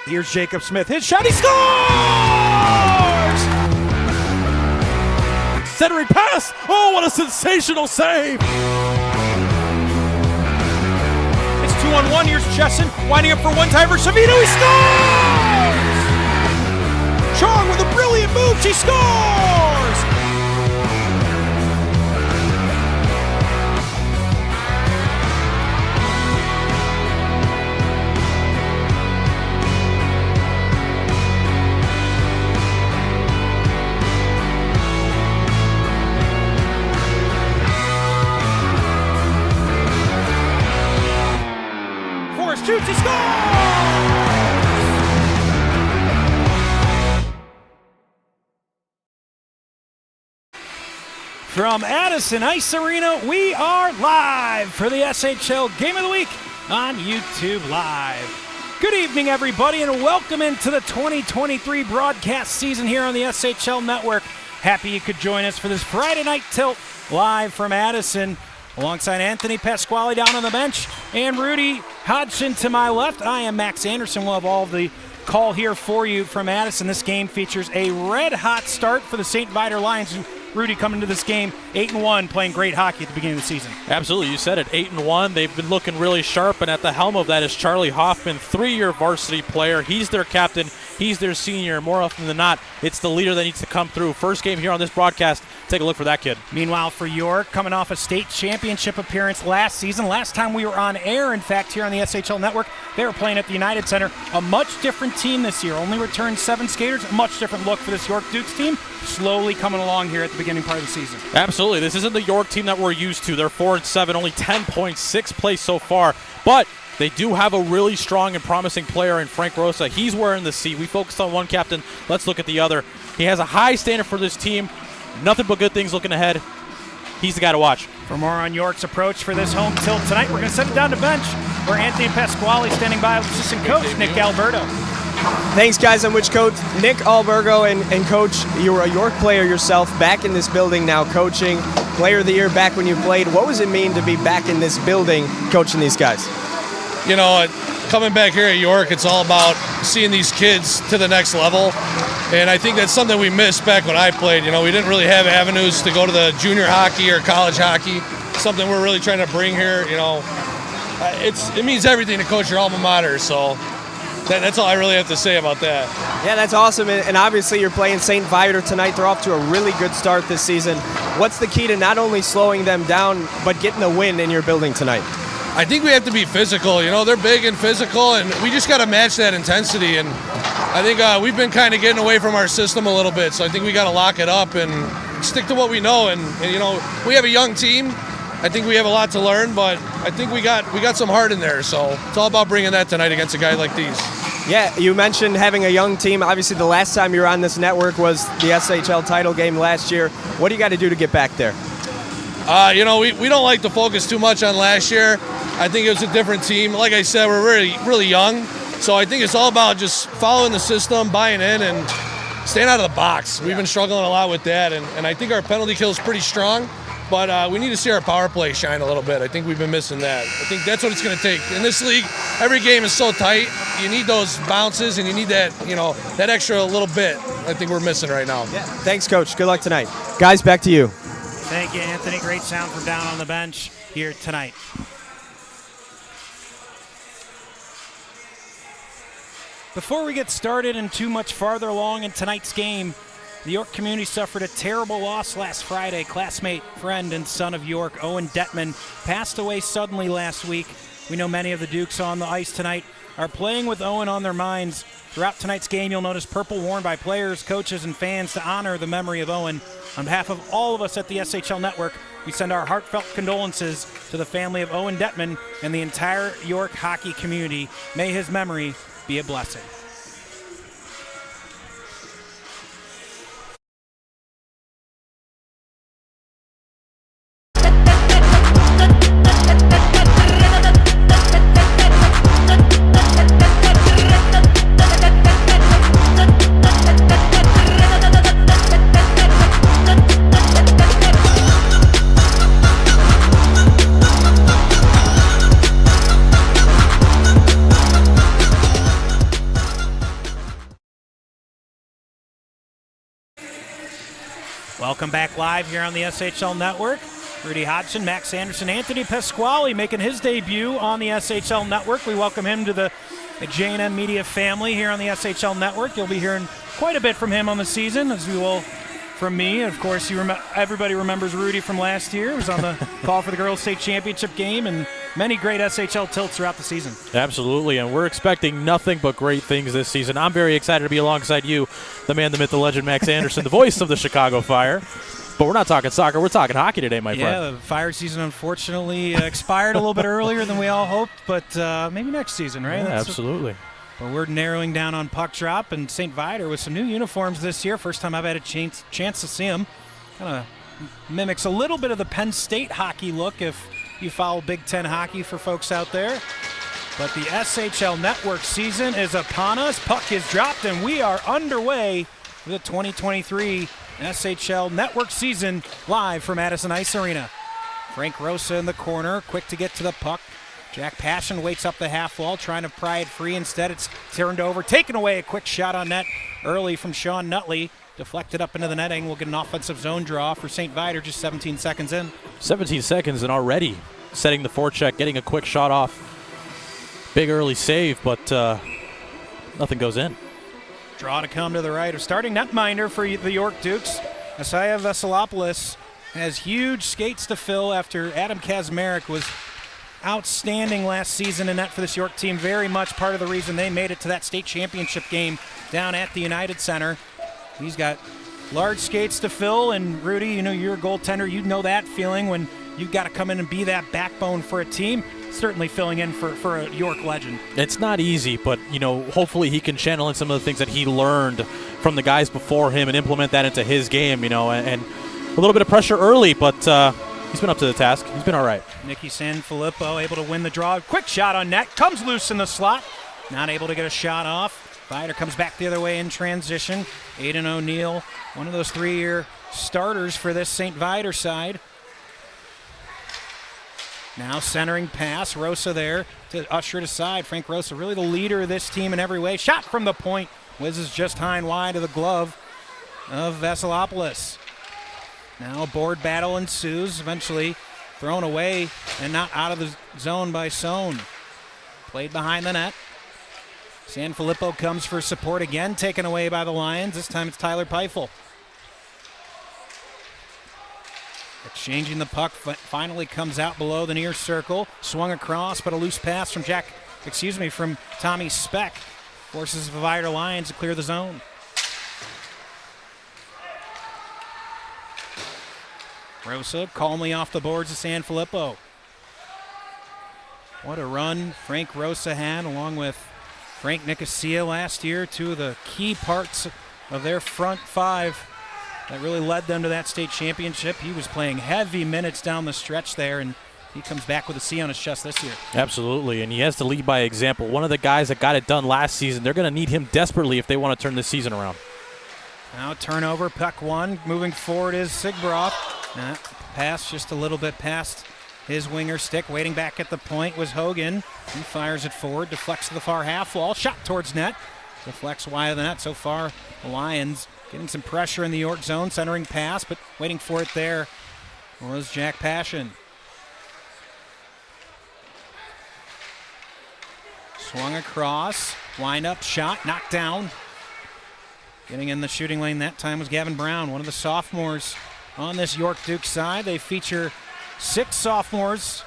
Here's Jacob Smith. His shot, he scores! Centering pass. Oh, what a sensational save. It's 2-on-1. Here's Chesson winding up for one-timer. Savino, he scores! Chong with a brilliant move. She scores! Shoots, he scores! From Addison Ice Arena, we are live for the SHL Game of the Week on YouTube Live. Good evening, everybody, and welcome into the 2023 broadcast season here on the SHL Network. Happy you could join us for this Friday night tilt live from Addison. Alongside Anthony Pasquale down on the bench and Rudy Hodgson to my left. I am Max Anderson. We'll have all of the call here for you from Addison. This game features a red-hot start for the St. Viator Lions. Rudy coming to this game 8-1, playing great hockey at the beginning of the season. Absolutely, you said it, 8-1. They've been looking really sharp, and at the helm of that is Charlie Hoffman, 3-year varsity player. He's their captain. He's their senior. More often than not, it's the leader that needs to come through. First game here on this broadcast. Take a look for that kid. Meanwhile, for York, coming off a state championship appearance last season. Last time we were on air, in fact, here on the SHL Network, they were playing at the United Center. A much different team this year. Only returned 7 skaters. A much different look for this York Dukes team. Slowly coming along here at the beginning part of the season. Absolutely. This isn't the York team that we're used to. They're 4-7, only 10 points, 6th place so far. But they do have a really strong and promising player in Frank Rosa. He's wearing the C. We focused on one captain. Let's look at the other. He has a high standard for this team. Nothing but good things looking ahead. He's the guy to watch. For more on York's approach for this home tilt tonight, we're going to send it down to bench where Anthony Pasquale standing by with assistant coach Nick Alberto. Thanks, guys. I'm with Coach Nick Alberto, and Coach, you were a York player yourself, back in this building now coaching. Player of the year back when you played. What does it mean to be back in this building coaching these guys? You know, coming back here at York, it's all about seeing these kids to the next level. And I think that's something we missed back when I played. You know, we didn't really have avenues to go to the junior hockey or college hockey. Something we're really trying to bring here. You know, it means everything to coach your alma mater. So that's all I really have to say about that. Yeah, that's awesome. And obviously you're playing St. Viator tonight. They're off to a really good start this season. What's the key to not only slowing them down, but getting the win in your building tonight? I think we have to be physical. You know, they're big and physical, and we just got to match that intensity. And I think we've been kind of getting away from our system a little bit, so I think we got to lock it up and stick to what we know. And, you know, we have a young team. I think we have a lot to learn, but I think we got some heart in there. So it's all about bringing that tonight against a guy like these. Yeah, you mentioned having a young team. Obviously, the last time you were on this network was the SHL title game last year. What do you got to do to get back there? You know, we don't like to focus too much on last year. I think it was a different team. Like I said, we're really young. So I think it's all about just following the system, buying in, and staying out of the box. We've been struggling a lot with that, and I think our penalty kill is pretty strong. But we need to see our power play shine a little bit. I think we've been missing that. I think that's what it's going to take. In this league, every game is so tight. You need those bounces, and you need that, you know, that extra little bit. I think we're missing right now. Yeah. Thanks, Coach. Good luck tonight. Guys, back to you. Thank you, Anthony. Great sound from down on the bench here tonight. Before we get started and too much farther along in tonight's game, the York community suffered a terrible loss last Friday. Classmate, friend, and son of York, Owen Detman, passed away suddenly last week. We know many of the Dukes on the ice tonight are playing with Owen on their minds. Throughout tonight's game, you'll notice purple worn by players, coaches, and fans to honor the memory of Owen. On behalf of all of us at the SHL Network, we send our heartfelt condolences to the family of Owen Detman and the entire York hockey community. May his memory be a blessing. Welcome back live here on the SHL Network. Rudy Hodgson, Max Anderson, Anthony Pasquale making his debut on the SHL Network. We welcome him to the J&M Media family here on the SHL Network. You'll be hearing quite a bit from him on the season, as we will from me. Of course, everybody remembers Rudy from last year. He was on the call for the Girls State Championship game and many great SHL tilts throughout the season. Absolutely, and we're expecting nothing but great things this season. I'm very excited to be alongside you, the man, the myth, the legend, Max Anderson, the voice of the Chicago Fire. But we're not talking soccer. We're talking hockey today, my friend. Yeah, the Fire season unfortunately expired a little bit earlier than we all hoped, but maybe next season, right? Yeah, absolutely. But we're narrowing down on puck drop, and St. Viator with some new uniforms this year. First time I've had a chance to see them. Kind of mimics a little bit of the Penn State hockey look if you follow Big Ten hockey for folks out there. But the SHL Network season is upon us. Puck is dropped, and we are underway for the 2023 SHL Network season live from Madison Ice Arena. Frank Rosa in the corner, quick to get to the puck. Jack Passion waits up the half wall, trying to pry it free. Instead, it's turned over, taken away. A quick shot on net early from Sean Nutley. Deflected up into the netting. We'll get an offensive zone draw for St. Viator just 17 seconds in. 17 seconds and already setting the forecheck, getting a quick shot off. Big early save, but nothing goes in. Draw to come to the right. A starting netminder for the York Dukes. Asaya Veselopoulos has huge skates to fill after Adam Kazmarek was outstanding last season in net for this York team. Very much part of the reason they made it to that state championship game down at the United Center. He's got large skates to fill, and Rudy, you know, you're a goaltender. You know that feeling when you've got to come in and be that backbone for a team. Certainly filling in for a York legend. It's not easy, but, you know, hopefully he can channel in some of the things that he learned from the guys before him and implement that into his game, you know, and a little bit of pressure early, but he's been up to the task. He's been all right. Nicky Sanfilippo able to win the draw. Quick shot on net. Comes loose in the slot. Not able to get a shot off. Viator comes back the other way in transition. Aiden O'Neill, one of those 3-year starters for this St. Viator side. Now centering pass. Rosa there to usher it aside. Frank Rosa, really the leader of this team in every way. Shot from the point. Whizzes just high and wide of the glove of Veselopoulos. Now a board battle ensues. Eventually thrown away and not out of the zone by Sohn. Played behind the net. Sanfilippo comes for support again. Taken away by the Lions. This time it's Tyler Peifel. Exchanging the puck, finally comes out below the near circle. Swung across, but a loose pass from from Tommy Speck forces the Viator Lions to clear the zone. Rosa calmly off the boards of Sanfilippo. What a run Frank Rosa had, along with Frank Nicosia last year, two of the key parts of their front five that really led them to that state championship. He was playing heavy minutes down the stretch there, and he comes back with a C on his chest this year. Absolutely, and he has to lead by example. One of the guys that got it done last season, they're going to need him desperately if they want to turn this season around. Now turnover, puck one. Moving forward is Sigbroth. Pass just a little bit past his winger stick. Waiting back at the point was Hogan. He fires it forward, deflects to the far half wall. Shot towards net. Deflects wide of the net. So far, the Lions getting some pressure in the York zone, centering pass, but waiting for it there was Jack Passion. Swung across, wind up, shot, knocked down. Getting in the shooting lane that time was Gavin Brown, one of the sophomores on this York Duke side. They feature 6 sophomores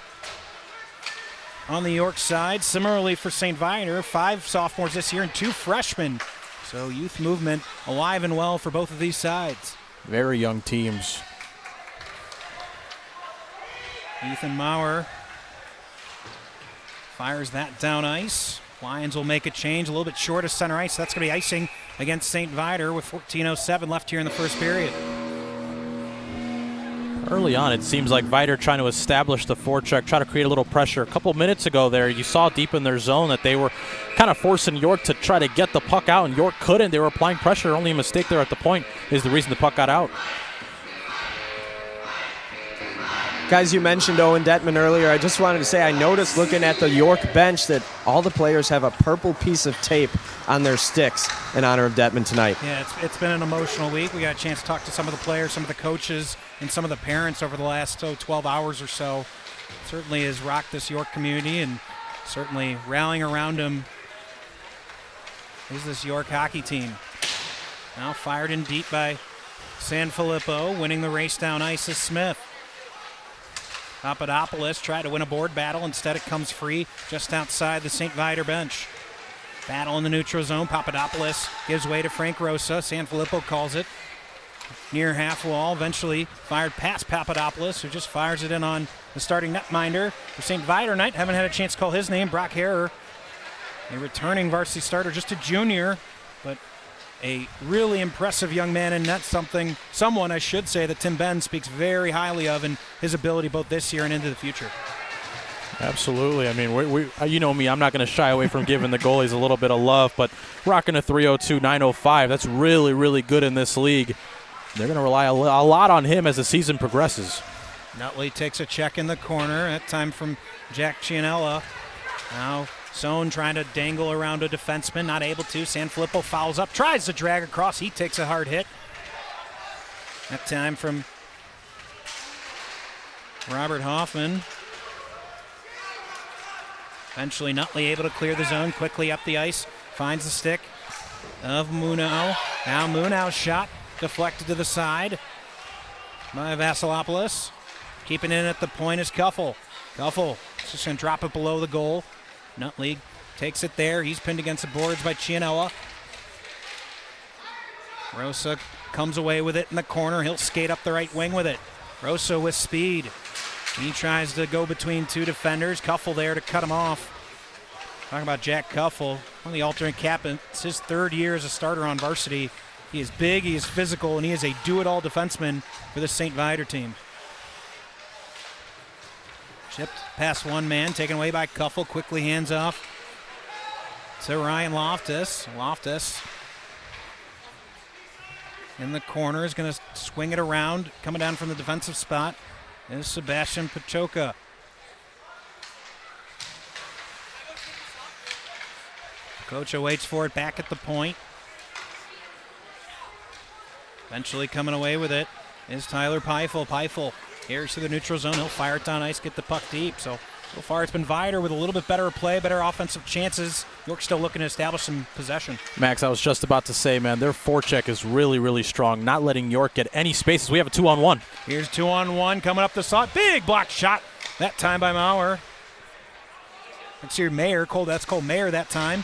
on the York side. Similarly for St. Viator, 5 sophomores this year and 2 freshmen. So youth movement alive and well for both of these sides. Very young teams. Ethan Maurer fires that down ice. Lions will make a change a little bit short of center ice. That's going to be icing against St. Viator with 14:07 left here in the first period. Early on, it seems like Viator trying to establish the forecheck, try to create a little pressure. A couple minutes ago there, you saw deep in their zone that they were kind of forcing York to try to get the puck out, and York couldn't. They were applying pressure. Only a mistake there at the point is the reason the puck got out. Guys, you mentioned Owen Detman earlier. I just wanted to say I noticed looking at the York bench that all the players have a purple piece of tape on their sticks in honor of Detman tonight. Yeah, it's been an emotional week. We got a chance to talk to some of the players, some of the coaches, and some of the parents over the last 12 hours or so. Certainly has rocked this York community, and certainly rallying around him is this York hockey team. Now fired in deep by Sanfilippo, winning the race down ice is Smith. Papadopoulos tried to win a board battle. Instead, it comes free just outside the St. Viator bench. Battle in the neutral zone. Papadopoulos gives way to Frank Rosa. Sanfilippo calls it near half wall. Eventually fired past Papadopoulos, who just fires it in on the starting netminder for St. Viator tonight. Haven't had a chance to call his name. Brock Harrer, a returning varsity starter, just a junior, but a really impressive young man, and that's someone I should say that Tim Benz speaks very highly of in his ability both this year and into the future. Absolutely. I mean, we you know me, I'm not going to shy away from giving the goalies a little bit of love, but rocking a 302, 905, that's really, really good in this league. They're going to rely a lot on him as the season progresses. Nutley takes a check in the corner, that time from Jack Cianella. Now Sohn trying to dangle around a defenseman, not able to. Sanfilippo fouls up, tries to drag across. He takes a hard hit. That time from Robert Hoffman. Eventually Nutley able to clear the zone, quickly up the ice. Finds the stick of Munau. Now Munau's shot deflected to the side by Vasilopoulos. Keeping it at the point is Kuffel. Kuffel just going to drop it below the goal. Nutley takes it there. He's pinned against the boards by Cianella. Rosa comes away with it in the corner. He'll skate up the right wing with it. Rosa with speed. He tries to go between two defenders. Kuffel there to cut him off. Talking about Jack Kuffel, one of the alternate captains. It's his third year as a starter on varsity. He is big, he is physical, and he is a do-it-all defenseman for the St. Viator team. Chipped past one man, taken away by Kuffel, quickly hands off to Ryan Loftus. Loftus in the corner is going to swing it around. Coming down from the defensive spot is Sebastian Pachoka. Pachoka waits for it back at the point. Eventually coming away with it is Tyler Peifel. Peifel carries to the neutral zone. He'll fire it down ice, get the puck deep. So far it's been Viator with a little bit better play, better offensive chances. York still looking to establish some possession. Max, I was just about to say, man, their forecheck is really, really strong, not letting York get any spaces. We have a 2-on-1. Here's 2-on-1 coming up the slot. Big block shot, that time by Maurer. Let's hear Mayer. That's Cole Mayer that time.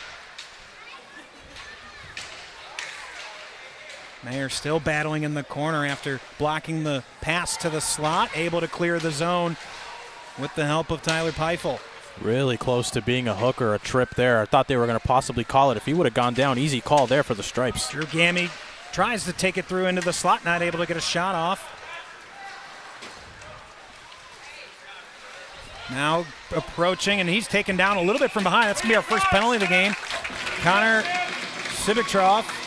Mayer still battling in the corner after blocking the pass to the slot, able to clear the zone with the help of Tyler Peifel. Really close to being a hook or a trip there. I thought they were going to possibly call it. If he would have gone down, easy call there for the Stripes. Drew Gammy tries to take it through into the slot, not able to get a shot off. Now approaching, and he's taken down a little bit from behind. That's going to be our first penalty of the game. Connor Sibitroff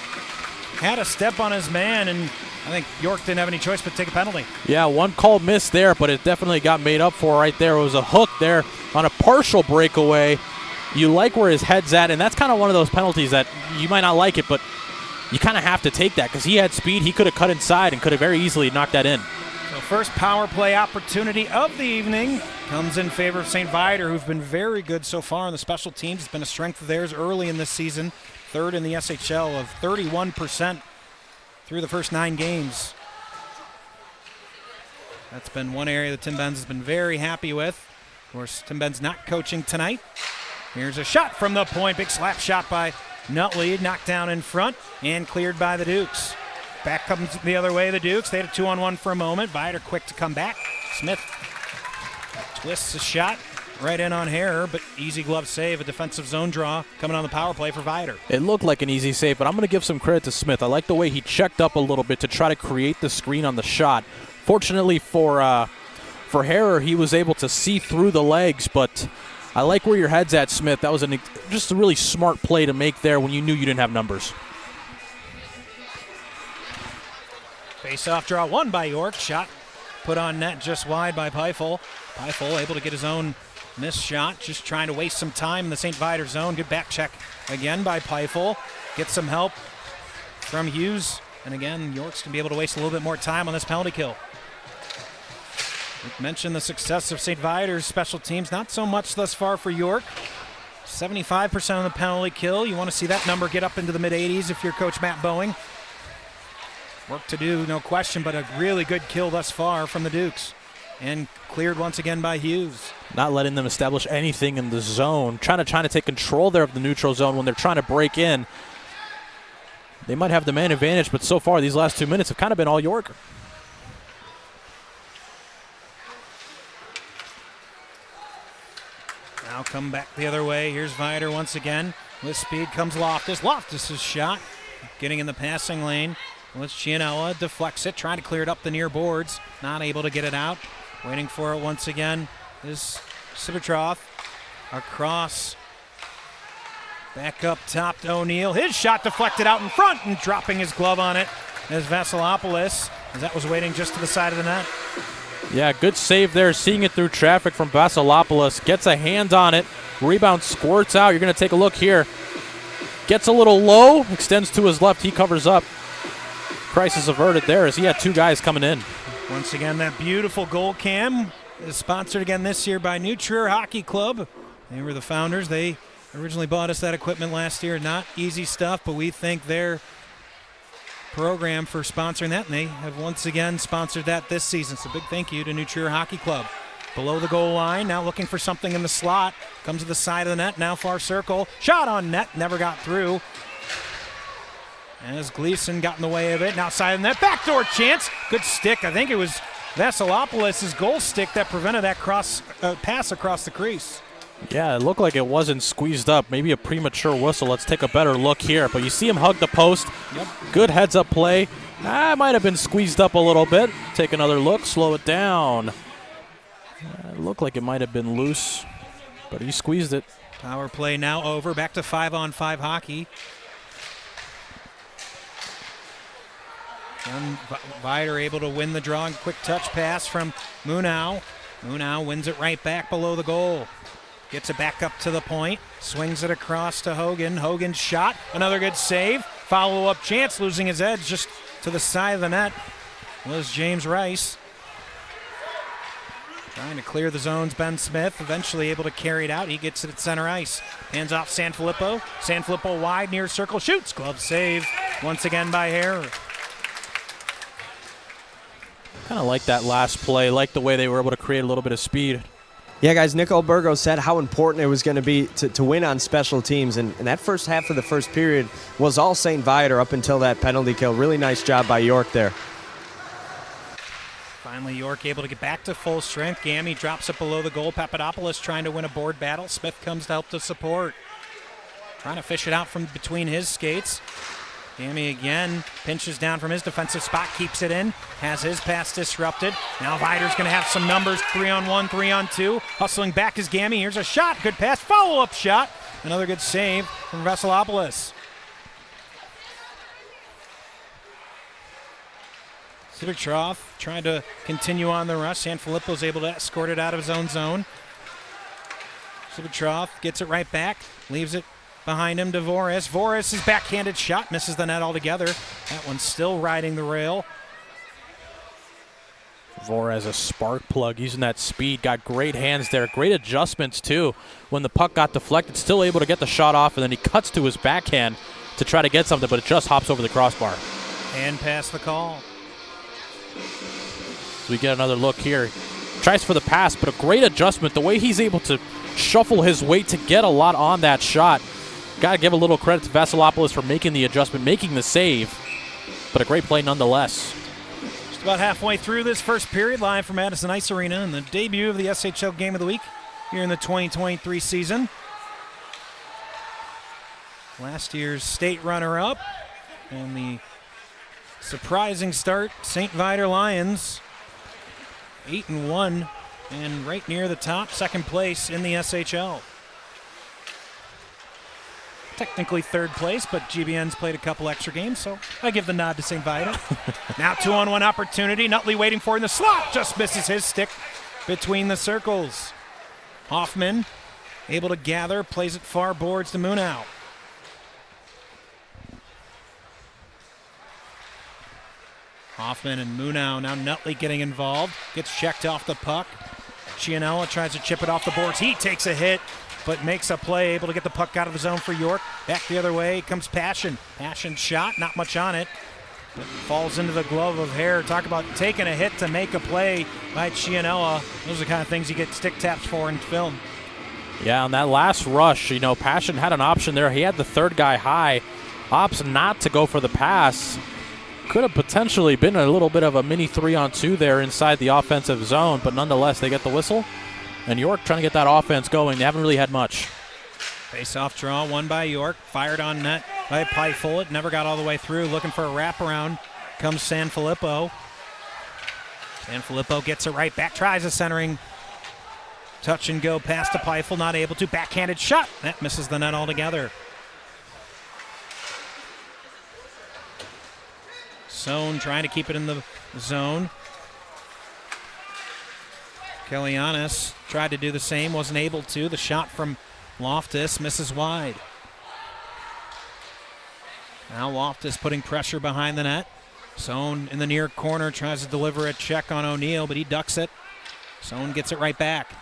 had a step on his man, and I think York didn't have any choice but take a penalty. Yeah, one called miss there, but it definitely got made up for right there. It was a hook there on a partial breakaway. You like where his head's at, and that's kind of one of those penalties that you might not like it, but you kind of have to take that because he had speed. He could have cut inside and could have very easily knocked that in. So first power play opportunity of the evening comes in favor of St. Viator, who've been very good so far on the special teams. It's been a strength of theirs early in this season. Third in the SHL of 31% through the first 9 games. That's been one area that Tim Benz has been very happy with. Of course, Tim Benz not coaching tonight. Here's a shot from the point. Big slap shot by Nutley. Knocked down in front and cleared by the Dukes. Back comes the other way, the Dukes. They had a 2-on-1 for a moment. Viator quick to come back. Smith twists a shot right in on Harrer, but easy glove save, a defensive zone draw coming on the power play for Viator. It looked like an easy save, but I'm going to give some credit to Smith. I like the way he checked up a little bit to try to create the screen on the shot. Fortunately for Harrer, he was able to see through the legs, but I like where your head's at, Smith. That was just a really smart play to make there when you knew you didn't have numbers. Face-off draw won by York. Shot put on net just wide by Peifel. Peifel able to get his own missed shot, just trying to waste some time in the St. Viator zone. Good back check again by Peifel. Gets some help from Hughes. And again, York's going to be able to waste a little bit more time on this penalty kill. We mentioned the success of St. Viator's special teams. Not so much thus far for York. 75% on the penalty kill. You want to see that number get up into the mid-80s if you're Coach Matt Boeing. Work to do, no question, but a really good kill thus far from the Dukes. And cleared once again by Hughes. Not letting them establish anything in the zone. Trying to take control there of the neutral zone when they're trying to break in. They might have the man advantage, but so far these last 2 minutes have kind of been all York. Now come back the other way. Here's Viator once again. With speed comes Loftus. Loftus' shot getting in the passing lane. Was Chianella, deflects it, trying to clear it up the near boards. Not able to get it out. Waiting for it once again is Sivitrov. Across. Back up top to O'Neill. His shot deflected out in front and dropping his glove on it is Vasilopoulos, as that was waiting just to the side of the net. Yeah, good save there, seeing it through traffic from Vasilopoulos. Gets a hand on it. Rebound squirts out. You're going to take a look here. Gets a little low, extends to his left. He covers up. Crisis averted there as he had two guys coming in. Once again, that beautiful goal cam is sponsored again this year by New Trier Hockey Club. They were the founders. They originally bought us that equipment last year. Not easy stuff, but we thank their program for sponsoring that, and they have once again sponsored that this season. So big thank you to New Trier Hockey Club. Below the goal line, now looking for something in the slot. Comes to the side of the net, now far circle. Shot on net, never got through. As Gleason got in the way of it, now side of the net, backdoor chance. Good stick. I think it was Vasilopoulos' goal stick that prevented that pass across the crease. Yeah, it looked like it wasn't squeezed up. Maybe a premature whistle. Let's take a better look here. But you see him hug the post. Yep. Good heads-up play. It might have been squeezed up a little bit. Take another look, slow it down. It looked like it might have been loose, but he squeezed it. Power play now over. Back to 5-on-5 hockey. And Viator able to win the draw. Quick touch pass from Munau. Munau wins it right back below the goal. Gets it back up to the point. Swings it across to Hogan. Hogan's shot. Another good save. Follow-up chance. Losing his edge just to the side of the net was James Rice. Trying to clear the zones, Ben Smith. Eventually able to carry it out. He gets it at center ice. Hands off Sanfilippo. Sanfilippo wide, near circle. Shoots. Glove save once again by Hare. Kind of like that last play. Like the way they were able to create a little bit of speed. Yeah, guys, Nick Albergo said how important it was going to be to win on special teams, and that first half of the first period was all St. Viator up until that penalty kill. Really nice job by York there. Finally, York able to get back to full strength. Gammy drops it below the goal. Papadopoulos trying to win a board battle. Smith comes to help to support. Trying to fish it out from between his skates. Gammy again pinches down from his defensive spot, keeps it in, has his pass disrupted. Now Viator's going to have some numbers, 3-on-1, 3-on-2. Hustling back is Gammy. Here's a shot, good pass, follow-up shot. Another good save from Vasilopoulos. Sivitrov trying to continue on the rush. Sanfilippo's able to escort it out of his own zone. Sivitrov gets it right back, leaves it behind him to Voris. Voris' backhanded shot misses the net altogether. That one's still riding the rail. Voris a spark plug, using that speed. Got great hands there. Great adjustments, too. When the puck got deflected, still able to get the shot off, and then he cuts to his backhand to try to get something, but it just hops over the crossbar. And pass the call. So we get another look here. Tries for the pass, but a great adjustment. The way he's able to shuffle his weight to get a lot on that shot. Got to give a little credit to Vasilopoulos for making the adjustment, making the save, but a great play nonetheless. Just about halfway through this first period, live from Madison Ice Arena, and the debut of the SHL Game of the Week here in the 2023 season. Last year's state runner-up, and the surprising start, St. Viator Lions, 8-1, and right near the top, second place in the SHL. technically third place, but GBN's played a couple extra games, so I give the nod to St. Vita. Now 2-on-1 opportunity. Nutley waiting for in the slot. Just misses his stick between the circles. Hoffman able to gather, plays it far boards to Munau. Hoffman and Munau, now Nutley getting involved. Gets checked off the puck. Cianella tries to chip it off the boards. He takes a hit, but makes a play, able to get the puck out of the zone for York. Back the other way comes Passion. Passion shot, not much on it, but falls into the glove of Hare. Talk about taking a hit to make a play by Cianella. Those are the kind of things you get stick taps for in film. Yeah, on that last rush, Passion had an option there. He had the third guy high. Opts not to go for the pass. Could have potentially been a little bit of a mini 3-on-2 there inside the offensive zone, but nonetheless, they get the whistle. And York trying to get that offense going. They haven't really had much. Face-off draw, won by York. Fired on net by Pyfel. It never got all the way through. Looking for a wraparound. Comes Sanfilippo. Sanfilippo gets it right back. Tries a centering. Touch and go pass to Pyfel. Not able to. Backhanded shot. That misses the net altogether. Zone trying to keep it in the zone. Kellyanis tried to do the same, wasn't able to. The shot from Loftus misses wide. Now Loftus putting pressure behind the net. Zone in the near corner tries to deliver a check on O'Neill, but he ducks it. Zone gets it right back.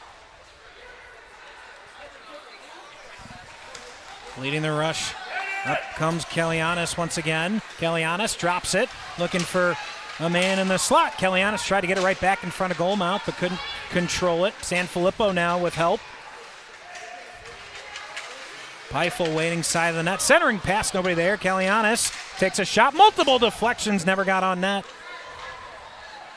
Leading the rush. Up comes Kellyanis once again. Kellyanis drops it, looking for a man in the slot. Kellyanis tried to get it right back in front of goal mouth, but couldn't control it. Sanfilippo now with help. Pyfel waiting side of the net. Centering pass, nobody there. Kellyanis takes a shot. Multiple deflections, never got on net.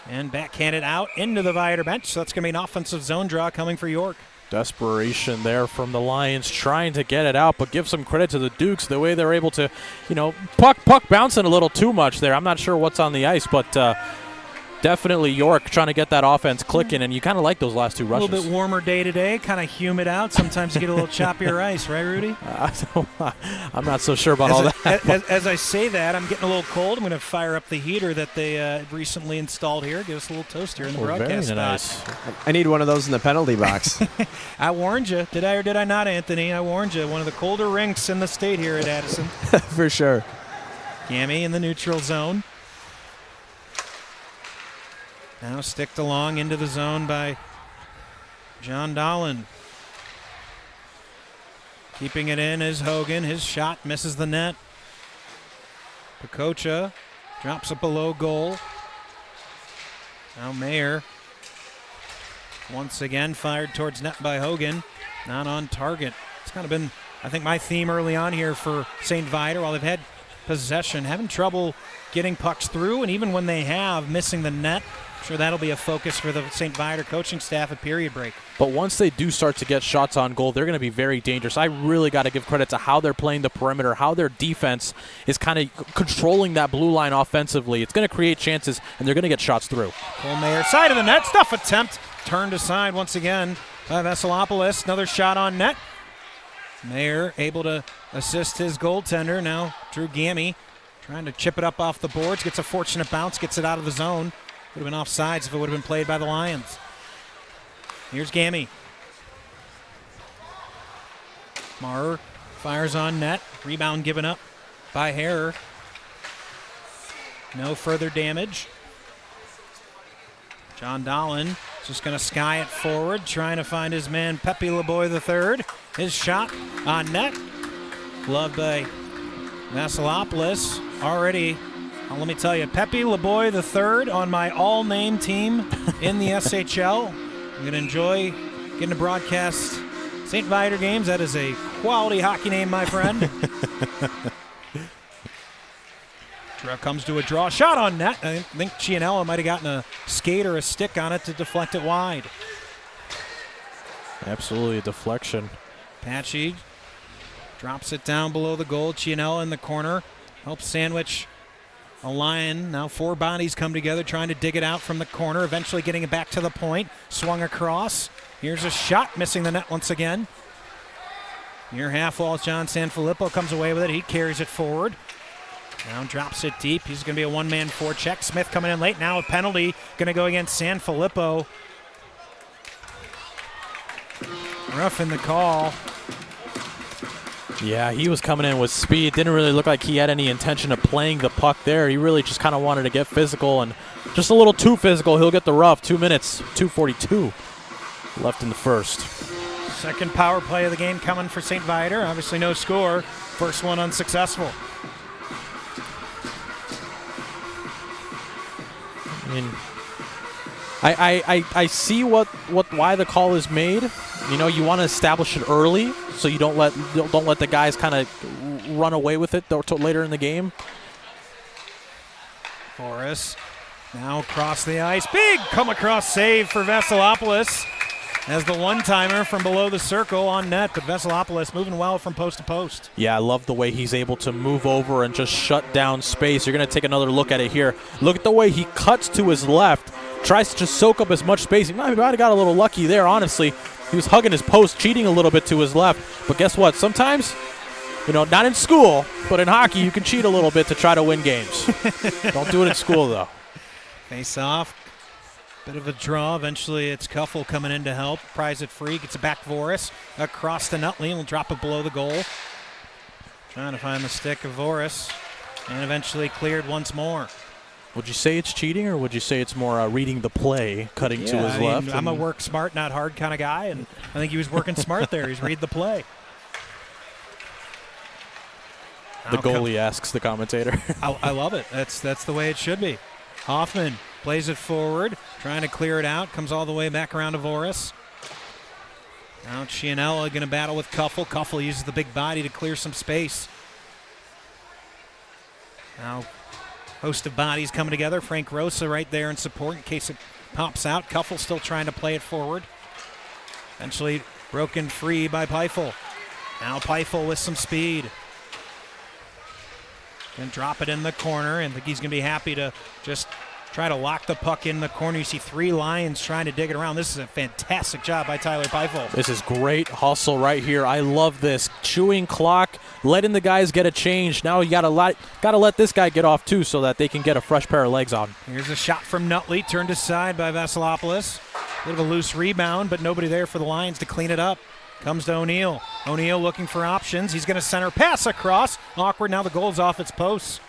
And backhanded out into the Viator bench, so that's going to be an offensive zone draw coming for York. Desperation there from the Lions trying to get it out, but give some credit to the Dukes, the way they're able to, puck bouncing a little too much there. I'm not sure what's on the ice, but definitely York trying to get that offense clicking, and you kind of like those last two rushes. A little bit warmer day today, kind of humid out. Sometimes you get a little choppier ice, right, Rudy? I'm not so sure about all that. As I say that, I'm getting a little cold. I'm going to fire up the heater that they recently installed here. Give us a little toast here in the broadcast very nice. spot. I need one of those in the penalty box. I warned you. Did I or did I not, Anthony? I warned you. One of the colder rinks in the state here at Addison. For sure. Gammy in the neutral zone. Now sticked along into the zone by John Dolan. Keeping it in is Hogan. His shot misses the net. Pacocha drops it below goal. Now Mayer. Once again fired towards net by Hogan. Not on target. It's kind of been, I think, my theme early on here for St. Vita. While they've had possession, having trouble getting pucks through, and even when they have, missing the net. I'm sure that'll be a focus for the St. Vita coaching staff at period break. But once they do start to get shots on goal, they're going to be very dangerous. I really got to give credit to how they're playing the perimeter, how their defense is kind of controlling that blue line offensively. It's going to create chances, and they're going to get shots through. Cole Mayer, side of the net, stuff attempt, turned aside once again by Veselopoulos. Another shot on net. Mayer able to assist his goaltender. Now Drew Gammy trying to chip it up off the boards, gets a fortunate bounce, gets it out of the zone. Would have been offsides if it would have been played by the Lions. Here's Gammy. Maher fires on net. Rebound given up by Harrer. No further damage. John Dolan just going to sky it forward, trying to find his man Pepe Leboy III. His shot on net. Gloved by Vasilopoulos. Already, let me tell you, Pepe Leboy III on my all-name team in the SHL. I'm going to enjoy getting to broadcast St. Vita games. That is a quality hockey name, my friend. Draw comes to a draw. Shot on net. I think Cianella might have gotten a skate or a stick on it to deflect it wide. Absolutely a deflection. Patchy drops it down below the goal. Cianella in the corner. Helps sandwich a Lion. Now four bodies come together trying to dig it out from the corner. Eventually getting it back to the point. Swung across. Here's a shot. Missing the net once again. Near half wall, John Sanfilippo comes away with it. He carries it forward. Now drops it deep. He's going to be a one-man forecheck. Smith coming in late. Now a penalty going to go against Sanfilippo. Rough in the call. Yeah, he was coming in with speed. Didn't really look like he had any intention of playing the puck there. He really just kind of wanted to get physical, and just a little too physical. He'll get the rough. 2 minutes, 2:42 left in the first. Second power play of the game coming for St. Viator. Obviously no score. First one unsuccessful. I mean, I see why the call is made. You know, you want to establish it early so you don't let the guys kind of run away with it later in the game. Forrest now across the ice. Big come across save for Veselopoulos as the one-timer from below the circle on net, but Veselopoulos moving well from post to post. Yeah, I love the way he's able to move over and just shut down space. You're going to take another look at it here. Look at the way he cuts to his left, tries to just soak up as much space. He might have got a little lucky there, honestly. He was hugging his post, cheating a little bit to his left. But guess what? Sometimes, you know, not in school, but in hockey, you can cheat a little bit to try to win games. Don't do it in school, though. Face off. Bit of a draw. Eventually, it's Kuffel coming in to help. Pries it free. Gets it back Voris. Across to Nutley. Will drop it below the goal. Trying to find the stick of Voris. And eventually cleared once more. Would you say it's cheating, or would you say it's more reading the play, cutting to his left? I'm a work smart, not hard kind of guy, and I think he was working smart there. He's read the play. The goalie asks the commentator. I love it. That's the way it should be. Hoffman plays it forward, trying to clear it out. Comes all the way back around to Voris. Now Chianella going to battle with Kuffel. Kuffel uses the big body to clear some space. Now host of bodies coming together. Frank Rosa right there in support in case it pops out. Kuffel still trying to play it forward. Eventually broken free by Peifel. Now Peifel with some speed. Going to drop it in the corner, and I think he's going to be happy to just try to lock the puck in the corner. You see 3 Lions trying to dig it around. This is a fantastic job by Tyler Peifel. This is great hustle right here. I love this. Chewing clock, letting the guys get a change. Now you gotta let this guy get off too so that they can get a fresh pair of legs on. Here's a shot from Nutley, turned aside by Veselopoulos. Bit of a loose rebound, but nobody there for the Lions to clean it up. Comes to O'Neill. O'Neill looking for options. He's going to center pass across. Awkward. Now the goal's off its posts.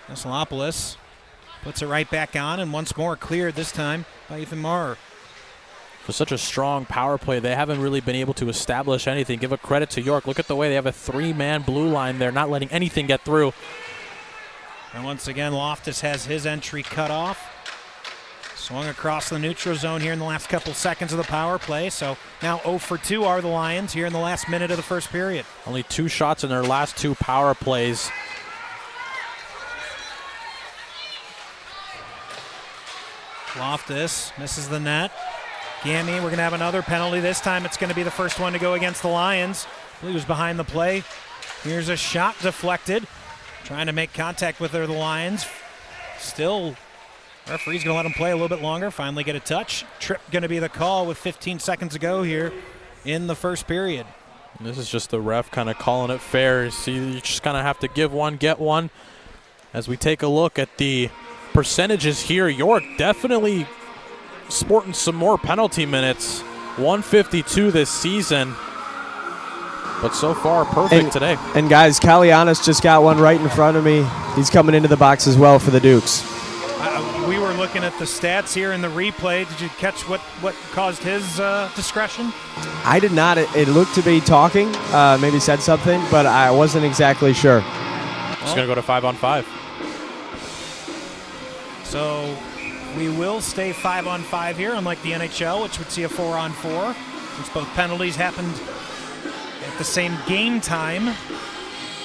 Veselopoulos puts it right back on, and once more cleared this time by Ethan Maurer. For such a strong power play, they haven't really been able to establish anything. Give a credit to York. Look at the way they have a 3-man blue line there, not letting anything get through. And once again, Loftus has his entry cut off. Swung across the neutral zone here in the last couple seconds of the power play. So now 0 for 2 are the Lions here in the last minute of the first period. Only 2 shots in their last 2 power plays. Loftus misses the net. Gammy, we're going to have another penalty. This time it's going to be the first one to go against the Lions. I believe it was behind the play. Here's a shot deflected. Trying to make contact with the Lions. Still, referee's going to let him play a little bit longer. Finally get a touch. Trip going to be the call with 15 seconds to go here in the first period. And this is just the ref kind of calling it fair. See, you just kind of have to give one, get one. As we take a look at the percentages here, York definitely sporting some more penalty minutes. 152 this season. But so far, perfect today. And guys, Kalianis just got one right in front of me. He's coming into the box as well for the Dukes. We were looking at the stats here in the replay. Did you catch what caused his discretion? I did not. It looked to be talking, maybe said something, but I wasn't exactly sure. Just going to go to 5-on-5. So we will stay 5-on-5 here, unlike the NHL, which would see a 4-on-4. Since both penalties happened at the same game time,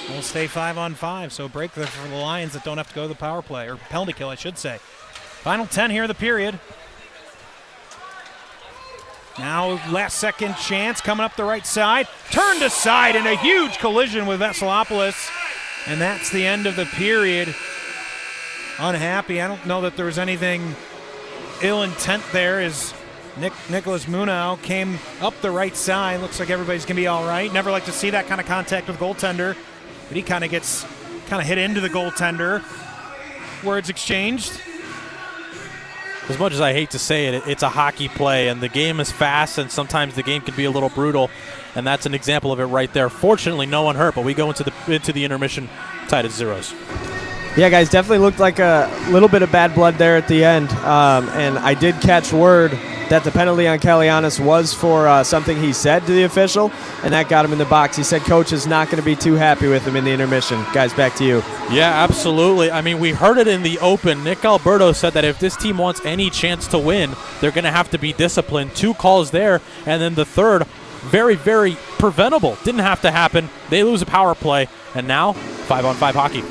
we'll stay 5-on-5. So a break there for the Lions that don't have to go to the power play, or penalty kill, I should say. Final 10 here of the period. Now last second chance coming up the right side. Turned aside in a huge collision with Veselopoulos. And that's the end of the period. Unhappy. I don't know that there was anything ill intent there as Nicholas Munau came up the right side. Looks like everybody's going to be all right. Never like to see that kind of contact with goaltender, but he kind of hit into the goaltender. Words exchanged. As much as I hate to say it, it's a hockey play, and the game is fast, and sometimes the game can be a little brutal, and that's an example of it right there. Fortunately, no one hurt, but we go into the intermission tied at 0s. Yeah, guys, definitely looked like a little bit of bad blood there at the end, and I did catch word that the penalty on Kalianis was for something he said to the official, and that got him in the box. He said coach is not going to be too happy with him in the intermission. Guys, back to you. Yeah, absolutely. I mean, we heard it in the open. Nick Alberto said that if this team wants any chance to win, they're going to have to be disciplined. 2 calls there, and then the third, very, very preventable. Didn't have to happen. They lose a power play, and now 5-on-5 hockey.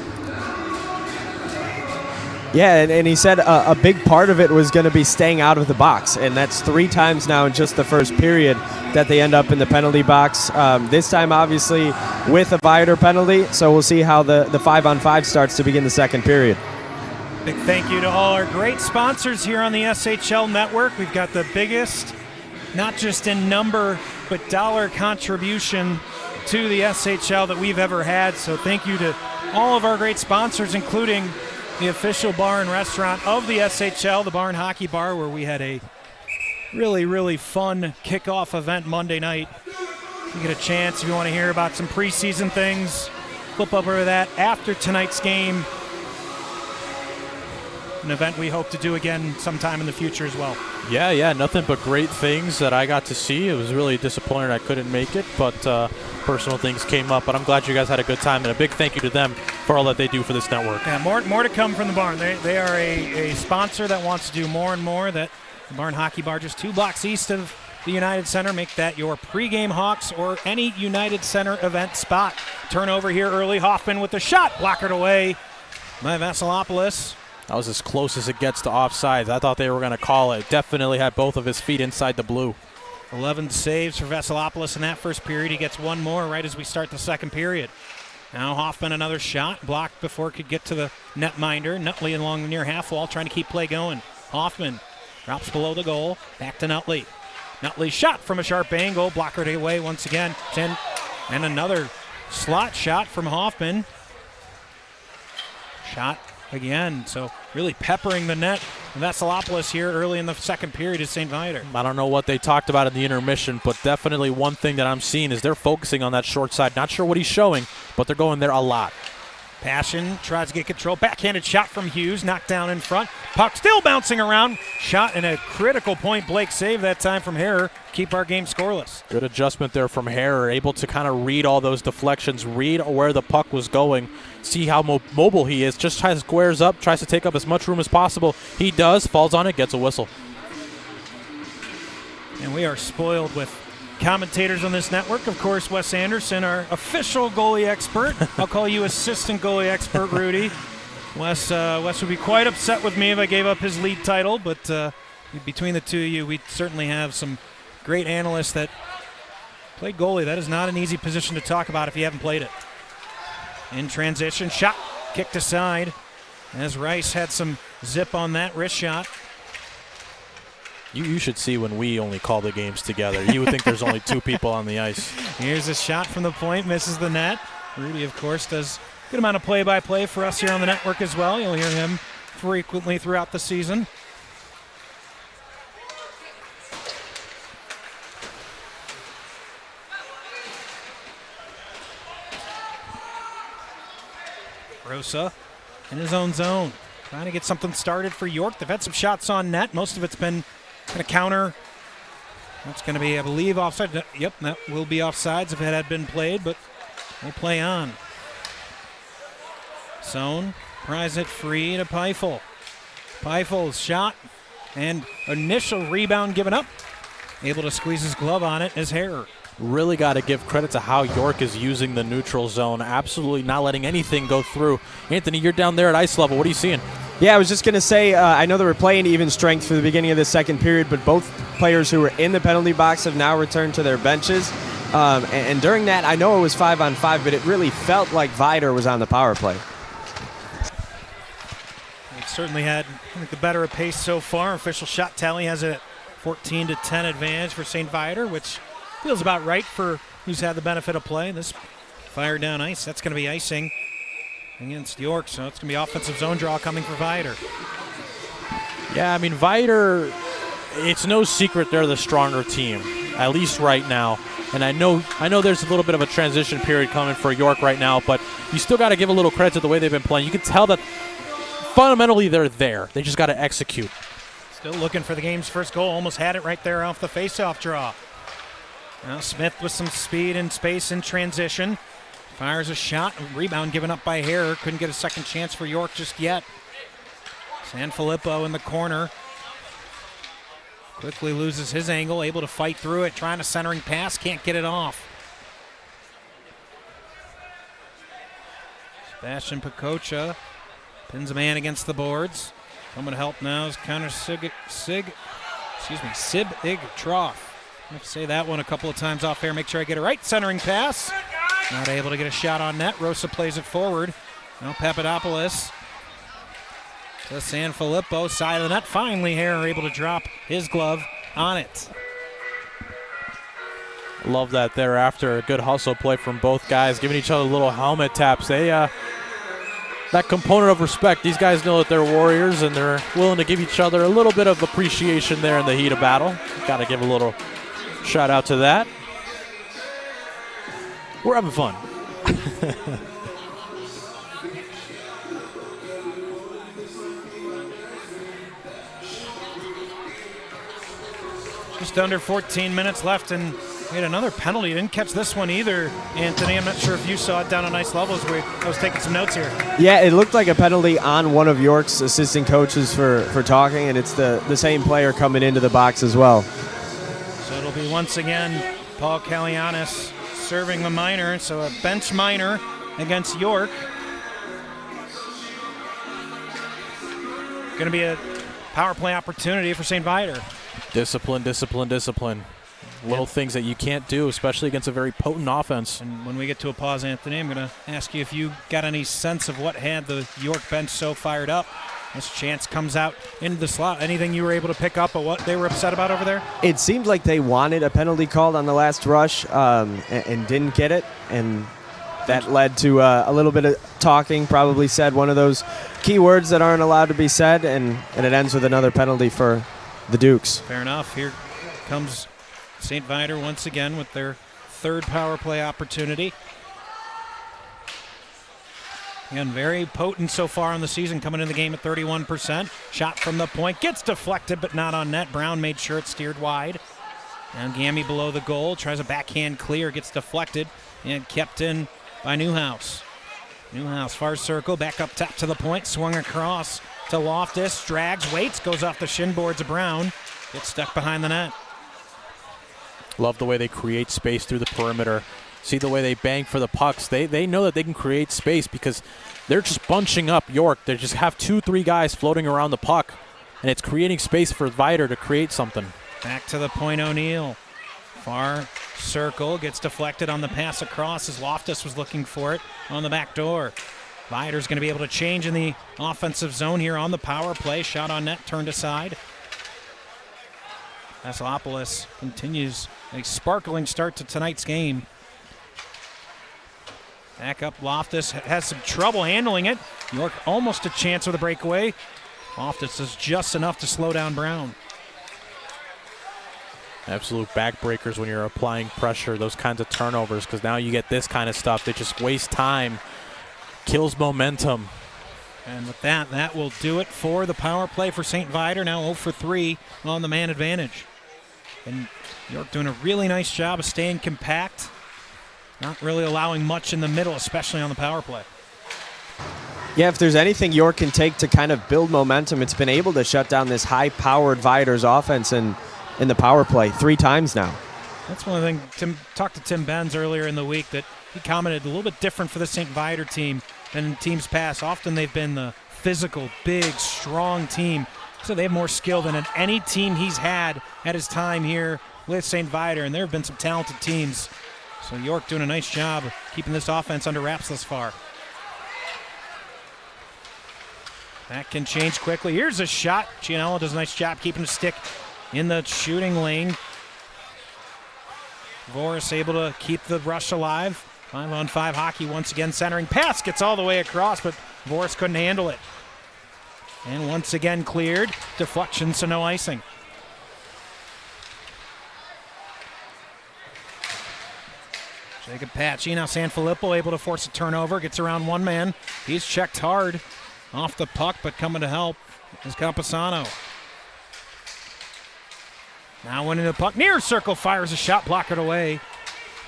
Yeah, and he said a big part of it was going to be staying out of the box, and that's 3 times now in just the first period that they end up in the penalty box. This time, obviously, with a Viator penalty, so we'll see how the 5-on-5 starts to begin the second period. Big thank you to all our great sponsors here on the SHL Network. We've got the biggest, not just in number, but dollar contribution to the SHL that we've ever had. So thank you to all of our great sponsors, including the official bar and restaurant of the SHL, the Bar and Hockey Bar, where we had a really, really fun kickoff event Monday night. If you get a chance, if you want to hear about some preseason things, flip over to that after tonight's game. An event we hope to do again sometime in the future as well. Yeah, nothing but great things that I got to see. It was really disappointing I couldn't make it, but personal things came up. But I'm glad you guys had a good time, and a big thank you to them for all that they do for this network. Yeah, more to come from the Barn. They are a sponsor that wants to do more and more. That the Barn Hockey Bar, just 2 blocks east of the United Center. Make that your pregame Hawks or any United Center event spot. Turnover here early. Hoffman with the shot, blockered away by Vasilopoulos. That was as close as it gets to offsides. I thought they were going to call it. Definitely had both of his feet inside the blue. 11 saves for Vasilopoulos in that first period. He gets 1 more right as we start the second period. Now Hoffman, another shot, blocked before it could get to the netminder. Nutley along the near half wall, trying to keep play going. Hoffman drops below the goal, back to Nutley. Nutley shot from a sharp angle, blockered away once again. And another slot shot from Hoffman. Shot again, so really peppering the net. Vasilopoulos here early in the second period is St. Viator. I don't know what they talked about in the intermission, but definitely one thing that I'm seeing is they're focusing on that short side. Not sure what he's showing, but they're going there a lot. Passion tries to get control. Backhanded shot from Hughes, knocked down in front. Puck still bouncing around. Shot in a critical point. Blake saved that time from Harrer. Keep our game scoreless. Good adjustment there from Harrer. Able to kind of read all those deflections, read where the puck was going, see how mobile he is. Just tries to squares up, tries to take up as much room as possible. He does, falls on it, gets a whistle. And we are spoiled with commentators on this network. Of course, Wes Anderson, our official goalie expert. I'll call you assistant goalie expert, Rudy. Wes would be quite upset with me if I gave up his lead title, but between the two of you, we certainly have some great analysts that play goalie. That is not an easy position to talk about if you haven't played it. In transition, shot kicked aside as Rice had some zip on that wrist shot. You should see when we only call the games together. You would think there's only 2 people on the ice. Here's a shot from the point, misses the net. Rudy, of course, does a good amount of play-by-play for us here on the network as well. You'll hear him frequently throughout the season. Rosa in his own zone, trying to get something started for York. They've had some shots on net. Most of it's been kind of counter. That's going to be, I believe, offside. Yep, that will be offsides if it had been played, but we'll play on. Zone, pries it free to Peifel. Peifel's shot and initial rebound given up. Able to squeeze his glove on it as Harrer. Really got to give credit to how York is using the neutral zone. Absolutely not letting anything go through. Anthony, you're down there at ice level. What are you seeing? Yeah, I was just going to say, I know they were playing even strength for the beginning of the second period, but both players who were in the penalty box have now returned to their benches. And during that, I know it was 5-on-5, but it really felt like Viator was on the power play. They've certainly had, I think, the better of pace so far. Official shot tally has it at 14-10 advantage for St. Viator, which feels about right for who's had the benefit of play. This fire down ice, that's going to be icing against York, so it's going to be offensive zone draw coming for Viator. Yeah, I mean, Viator, it's no secret they're the stronger team, at least right now. And I know there's a little bit of a transition period coming for York right now, but you still got to give a little credit to the way they've been playing. You can tell that fundamentally they're there. They just got to execute. Still looking for the game's first goal. Almost had it right there off the faceoff draw. Now Smith with some speed and space in transition. Fires a shot. Rebound given up by Hare. Couldn't get a second chance for York just yet. Sanfilippo in the corner. Quickly loses his angle. Able to fight through it. Trying a centering pass. Can't get it off. Sebastian Pacocha pins a man against the boards. Coming to help now is Connor Sib Igtroff. I have to say that one a couple of times off air. Make sure I get it right. Centering pass. Not able to get a shot on net. Rosa plays it forward. Now Papadopoulos to Sanfilippo. Side of the net. Finally, Hare able to drop his glove on it. Love that there after a good hustle play from both guys, giving each other little helmet taps. They that component of respect. These guys know that they're warriors, and they're willing to give each other a little bit of appreciation there in the heat of battle. Got to give a little shout out to that. We're having fun. Just under 14 minutes left, and we had another penalty. Didn't catch this one either, Anthony. I'm not sure if you saw it down on ice levels. I was taking some notes here. Yeah, it looked like a penalty on one of York's assistant coaches for talking, and it's the same player coming into the box as well. So it'll be once again Paul Kalianis serving the minor, so a bench minor against York. Going to be a power play opportunity for St. Viator. Discipline. Little things that you can't do, especially against a very potent offense. And when we get to a pause, Anthony, I'm going to ask you if you got any sense of what had the York bench so fired up. This chance comes out into the slot. Anything you were able to pick up of what they were upset about over there? It seemed like they wanted a penalty called on the last rush and didn't get it, and that led to a little bit of talking. Probably said one of those key words that aren't allowed to be said, and it ends with another penalty for the Dukes. Fair enough. Here comes St. Viator once again with their third power play opportunity. Again, very potent so far in the season, coming in the game at 31%. Shot from the point, gets deflected, but not on net. Brown made sure it steered wide. Now Gammy below the goal, tries a backhand clear, gets deflected, and kept in by Newhouse. Newhouse, far circle, back up top to the point, swung across to Loftus, drags, waits, goes off the shin boards of Brown, gets stuck behind the net. Love the way they create space through the perimeter. See the way they bang for the pucks. They know that they can create space because they're just bunching up York. They just have 2-3 guys floating around the puck, and it's creating space for Viator to create something. Back to the point, O'Neill. Far circle, gets deflected on the pass across as Loftus was looking for it on the back door. Viator's going to be able to change in the offensive zone here on the power play. Shot on net, turned aside. Vasilopoulos continues a sparkling start to tonight's game. Back up, Loftus has some trouble handling it. York almost a chance with a breakaway. Loftus does just enough to slow down Brown. Absolute backbreakers when you're applying pressure, those kinds of turnovers, because now you get this kind of stuff that just wastes time, kills momentum. And with that, that will do it for the power play for St. Viator. Now 0 for 3 on the man advantage. And York doing a really nice job of staying compact, not really allowing much in the middle, especially on the power play. Yeah, if there's anything York can take to kind of build momentum, it's been able to shut down this high-powered Viator's offense in the power play 3 times now. That's one of the things. Talked to Tim Benz earlier in the week that he commented a little bit different for the St. Viator team than teams past. Often they've been the physical, big, strong team. So they have more skill than any team he's had at his time here with St. Viator, and there have been some talented teams. So York doing a nice job of keeping this offense under wraps thus far. That can change quickly. Here's a shot. Gianello does a nice job keeping the stick in the shooting lane. Voris able to keep the rush alive. 5-on-5 hockey once again. Centering pass gets all the way across, but Voris couldn't handle it. And once again cleared. Deflection, so no icing. Jacob Patchy, now Sanfilippo able to force a turnover. Gets around one man. He's checked hard off the puck, but coming to help is Camposano. Now winning the puck. Near circle, fires a shot, blocked away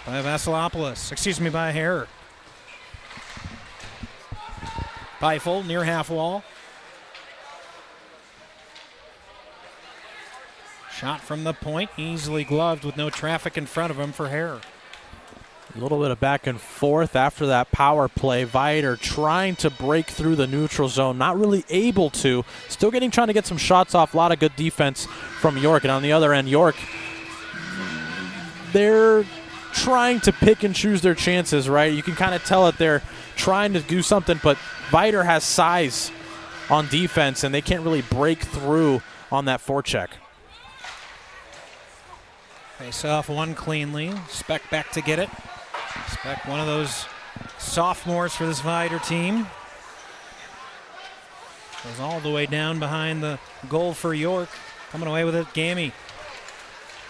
by by Harrer. Peifel near half wall. Shot from the point, easily gloved with no traffic in front of him for Harrer. A little bit of back and forth after that power play. Viator trying to break through the neutral zone, not really able to. Still trying to get some shots off. A lot of good defense from York. And on the other end, York, they're trying to pick and choose their chances, right? You can kind of tell that they're trying to do something, but Viator has size on defense, and they can't really break through on that forecheck. Face off one cleanly. Speck back to get it. Speck, one of those sophomores for this Viator team. Goes all the way down behind the goal for York. Coming away with it, Gammy.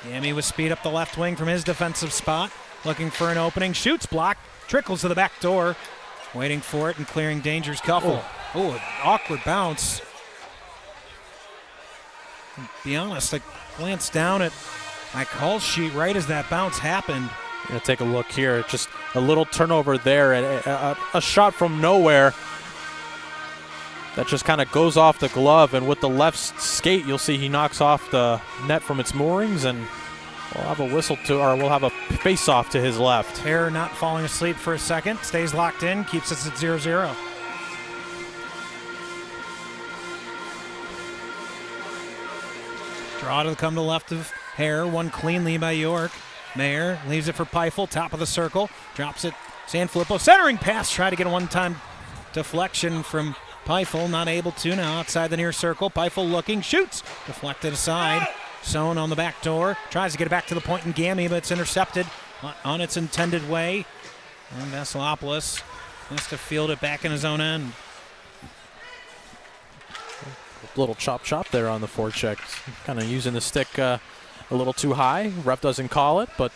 Gammy with speed up the left wing from his defensive spot. Looking for an opening. Shoots, block. Trickles to the back door. Waiting for it and clearing danger's Cuffle. Oh, an awkward bounce. Be honest, I glanced down at my call sheet right as that bounce happened. Gonna take a look here. Just a little turnover there. A shot from nowhere that just kind of goes off the glove, and with the left skate, you'll see he knocks off the net from its moorings, and we'll have a whistle to, or we'll have a face-off to his left. Harrer not falling asleep for a second. Stays locked in. Keeps us at 0-0. Draw to come to the left of Harrer. One cleanly by York. Mayer leaves it for Peifel, top of the circle. Drops it, Sanfilippo. Centering pass, try to get a one-time deflection from Peifel. Not able to now outside the near circle. Peifel looking, shoots. Deflected aside. Sohn on the back door. Tries to get it back to the point in Gammy, but it's intercepted on its intended way. And Vasilopoulos has to field it back in his own end. A little chop there on the forecheck. Kind of using the stick a little too high. Ref doesn't call it, but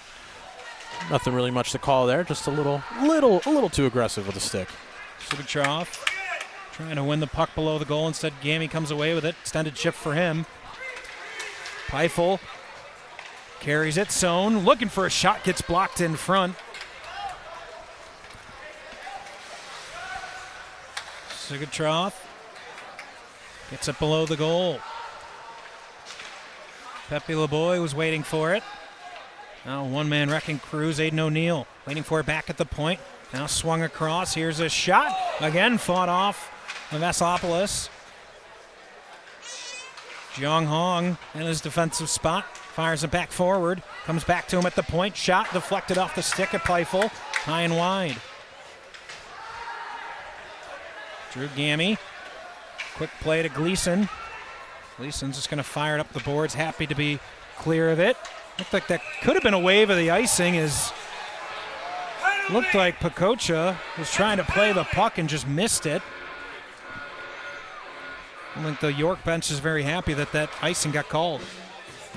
nothing really much to call there. Just a little too aggressive with the stick. Subitrov trying to win the puck below the goal. Instead, Gammy comes away with it. Extended shift for him. Peifel carries it. Sohn looking for a shot. Gets blocked in front. Subitrov gets it below the goal. Pepe LeBoy was waiting for it. Now one-man wrecking crews, Aiden O'Neill waiting for it back at the point. Now swung across. Here's a shot. Again fought off by Vasilopoulos. Jiang Hong in his defensive spot. Fires it back forward. Comes back to him at the point. Shot deflected off the stick at Peifel. High and wide. Drew Gammy. Quick play to Gleason. Gleason's just going to fire it up the boards. Happy to be clear of it. Looked like that could have been a wave of the icing. Looked like Pacocha was trying to play the puck and just missed it. I think the York bench is very happy that icing got called.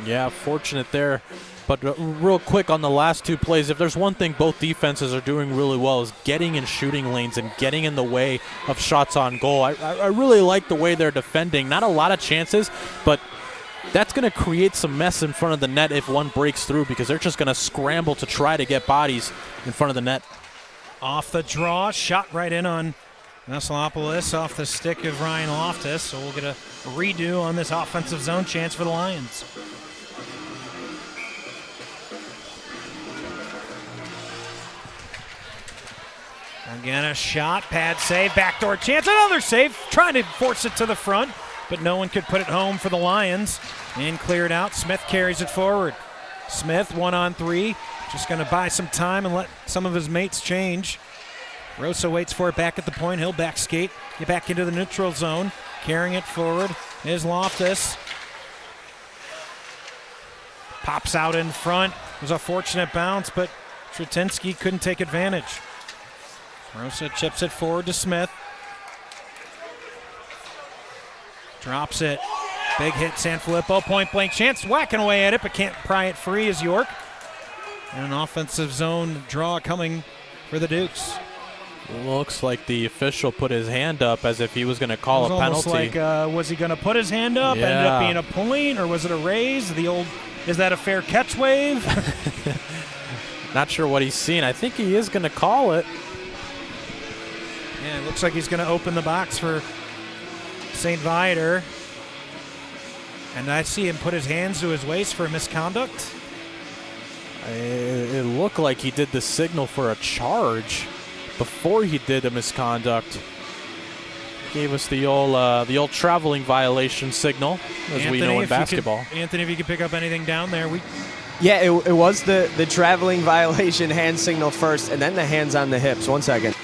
Yeah, fortunate there. But real quick on the last two plays, if there's one thing both defenses are doing really well is getting in shooting lanes and getting in the way of shots on goal. I really like the way they're defending. Not a lot of chances, but that's going to create some mess in front of the net if one breaks through, because they're just going to scramble to try to get bodies in front of the net. Off the draw, shot right in on Vasilopoulos off the stick of Ryan Loftus. So we'll get a redo on this offensive zone chance for the Lions. Again, a shot, pad save, backdoor chance, another save, trying to force it to the front, but no one could put it home for the Lions. And cleared out, Smith carries it forward. Smith, 1-on-3, just going to buy some time and let some of his mates change. Rosa waits for it back at the point, he'll back skate, get back into the neutral zone, carrying it forward is Loftus. Pops out in front. It was a fortunate bounce, but Shrutinsky couldn't take advantage. Rosa chips it forward to Smith. Drops it. Big hit, Sanfilippo. Point blank chance. Whacking away at it, but can't pry it free as York. And an offensive zone draw coming for the Dukes. Looks like the official put his hand up as if he was going to call a penalty. Like, was he going to put his hand up? Yeah. Ended up being a point, or was it a raise? The old, is that a fair catch wave? Not sure what he's seen. I think he is going to call it. Yeah, it looks like he's going to open the box for St. Viator. And I see him put his hands to his waist for misconduct. It looked like he did the signal for a charge before he did the misconduct. Gave us the old traveling violation signal, as we know in basketball. Anthony, if you could pick up anything down there. Yeah, it was the traveling violation hand signal first, and then the hands on the hips. 1 second.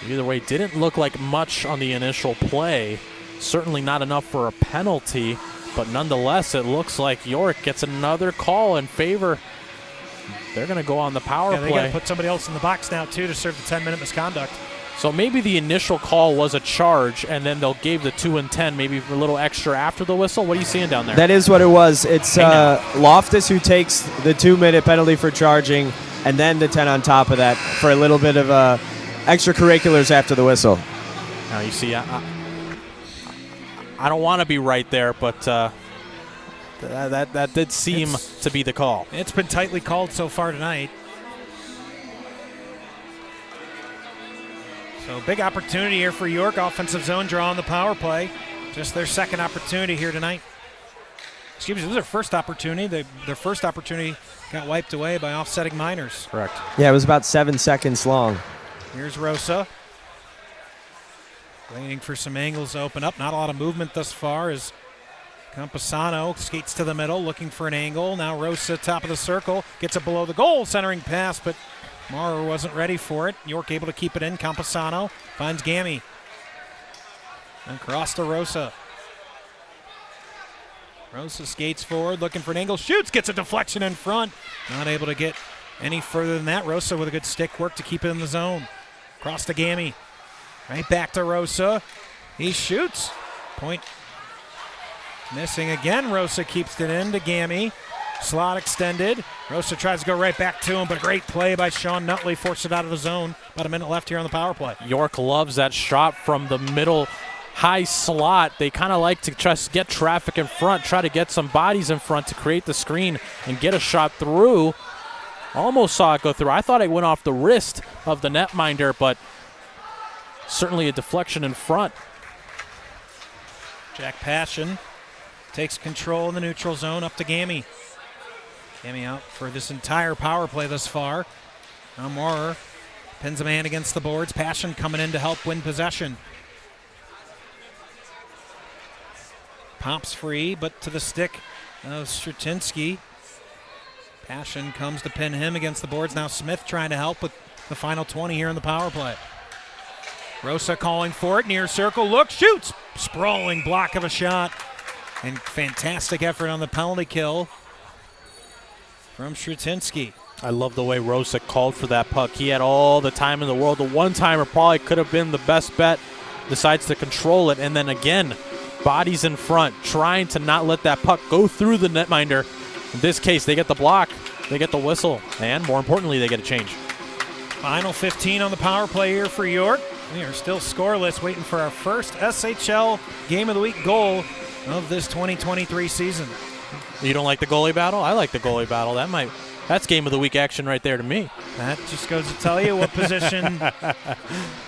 Either way, didn't look like much on the initial play. Certainly not enough for a penalty, but nonetheless, it looks like York gets another call in favor. They're going to go on the power play. They got to put somebody else in the box now, too, to serve the 10-minute misconduct. So maybe the initial call was a charge, and then they'll give the 2 and 10, maybe a little extra after the whistle. What are you seeing down there? That is what it was. It's Loftus who takes the 2-minute penalty for charging, and then the 10 on top of that for a little bit of extracurriculars after the whistle. Now you see, I don't want to be right there, but that did seem to be the call. It's been tightly called so far tonight. So big opportunity here for York. Offensive zone draw on the power play. Just their second opportunity here tonight. Excuse me, this is their first opportunity. Their first opportunity got wiped away by offsetting Miners. Correct. Yeah, it was about 7 seconds long. Here's Rosa. Waiting for some angles to open up. Not a lot of movement thus far as Campusano skates to the middle, looking for an angle. Now Rosa, top of the circle, gets it below the goal, centering pass, but Maurer wasn't ready for it. York able to keep it in. Campusano finds Gammy. And cross to Rosa. Rosa skates forward, looking for an angle, shoots, gets a deflection in front. Not able to get any further than that. Rosa with a good stick work to keep it in the zone. Cross to Gammy. Right back to Rosa. He shoots. Point missing again. Rosa keeps it in to Gammy. Slot extended. Rosa tries to go right back to him, but great play by Sean Nutley. Forced it out of the zone. About a minute left here on the power play. York loves that shot from the middle high slot. They kind of like to just get traffic in front, try to get some bodies in front to create the screen and get a shot through. Almost saw it go through. I thought it went off the wrist of the netminder, but certainly a deflection in front. Jack Passion takes control in the neutral zone up to Gammy. Gammy out for this entire power play thus far. Now Maurer pins a man against the boards. Passion coming in to help win possession. Pops free, but to the stick of Shrutinsky. Passion comes to pin him against the boards. Now Smith trying to help with the final 20 here in the power play. Rosa calling for it, near circle, look, shoots! Sprawling block of a shot. And fantastic effort on the penalty kill from Shrutinsky. I love the way Rosa called for that puck. He had all the time in the world. The one-timer probably could have been the best bet. Decides to control it, and then again, bodies in front, trying to not let that puck go through the netminder. In this case, they get the block, they get the whistle, and more importantly, they get a change. Final 15 on the power play here for York. We are still scoreless, waiting for our first SHL Game of the Week goal of this 2023 season. You don't like the goalie battle? I like the goalie battle. That's Game of the Week action right there to me. That just goes to tell you what position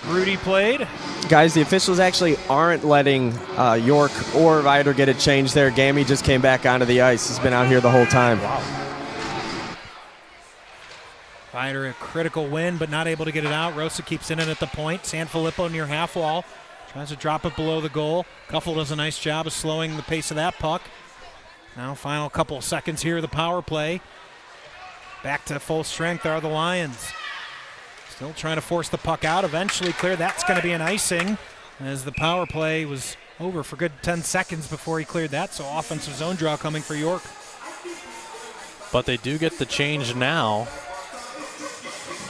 Rudy played. Guys, the officials actually aren't letting York or Viator get a change there. Gammy just came back onto the ice. He's been out here the whole time. Wow. Viator a critical win, but not able to get it out. Rosa keeps it in at the point. Sanfilippo near half wall. Tries to drop it below the goal. Kuffel does a nice job of slowing the pace of that puck. Now final couple of seconds here of the power play. Back to full strength are the Lions. Still trying to force the puck out. Eventually clear. That's going to be an icing as the power play was over for good 10 seconds before he cleared that. So offensive zone draw coming for York. But they do get the change now.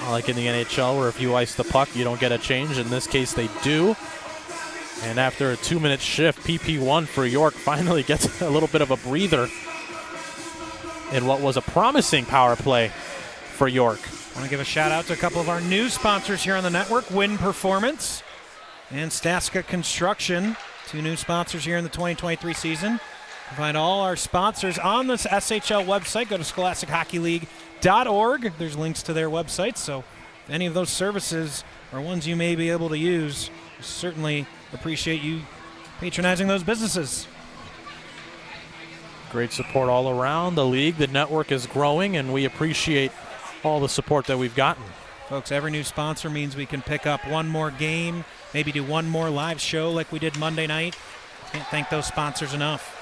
Like in the NHL where if you ice the puck, you don't get a change. In this case, they do. And after a 2-minute shift, PP1 for York finally gets a little bit of a breather in what was a promising power play for York. I want to give a shout out to a couple of our new sponsors here on the network, Win Performance and Staska Construction, 2 new sponsors here in the 2023 season. Find all our sponsors on this SHL website. Go to scholastichockeyleague.org. There's links to their websites, so if any of those services are ones you may be able to use, certainly appreciate you patronizing those businesses. Great support all around the league. The network is growing, and we appreciate all the support that we've gotten. Folks, every new sponsor means we can pick up one more game, maybe do one more live show like we did Monday night. Can't thank those sponsors enough.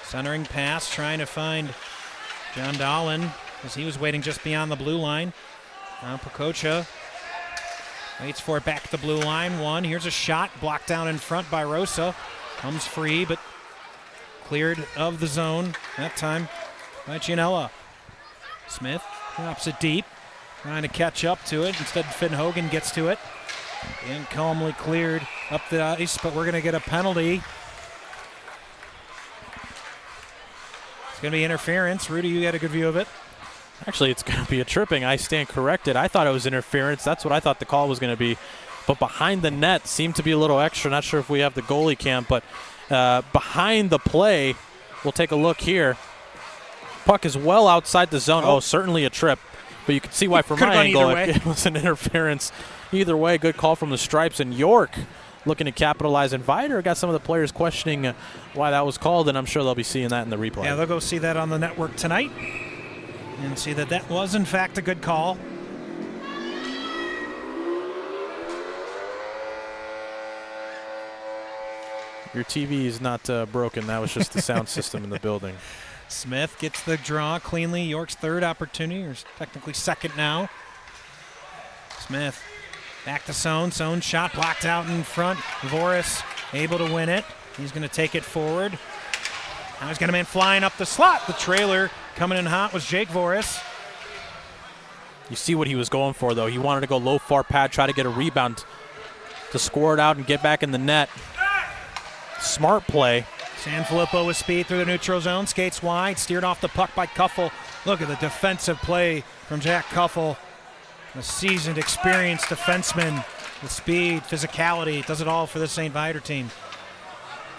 Centering pass, trying to find John Dolan as he was waiting just beyond the blue line. Now Prokocha waits for it back at the blue line. One, here's a shot blocked down in front by Rosa. Comes free, but cleared of the zone that time by Gianella. Smith drops it deep, trying to catch up to it. Instead, Finn Hogan gets to it and calmly cleared up the ice, but we're going to get a penalty. It's going to be interference. Rudy, you had a good view of it. Actually, it's going to be a tripping. I stand corrected. I thought it was interference. That's what I thought the call was going to be. But behind the net seemed to be a little extra. Not sure if we have the goalie cam, but behind the play, we'll take a look here. Puck is well outside the zone. Oh, certainly a trip. But you can see why from my angle it was an interference. Either way, good call from the Stripes. And York looking to capitalize. And Viator got some of the players questioning why that was called, and I'm sure they'll be seeing that in the replay. Yeah, they'll go see that on the network tonight and see that that was, in fact, a good call. Your TV is not broken. That was just the sound system in the building. Smith gets the draw cleanly. York's third opportunity, or technically second now. Smith back to Sohn. Sohn shot blocked out in front. Voris able to win it. He's going to take it forward. Now he's got a man flying up the slot. The trailer coming in hot was Jake Voris. You see what he was going for, though. He wanted to go low, far pad, try to get a rebound to score it out and get back in the net. Smart play. Sanfilippo with speed through the neutral zone. Skates wide. Steered off the puck by Kuffel. Look at the defensive play from Jack Kuffel. A seasoned, experienced defenseman with speed, physicality. Does it all for the St. Viator team.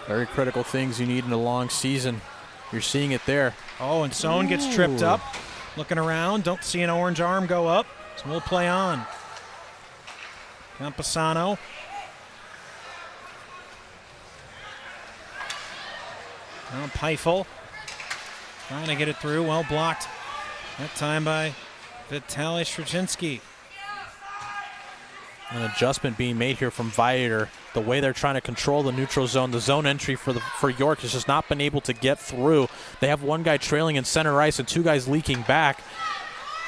Very critical things you need in a long season. You're seeing it there. Oh, and Sohn gets tripped up. Looking around. Don't see an orange arm go up. So we'll play on. Camposano. Now Peifel trying to get it through. Well blocked that time by Vitaly Straczynski. An adjustment being made here from Viator. The way they're trying to control the neutral zone, the zone entry for York has just not been able to get through. They have one guy trailing in center ice and two guys leaking back,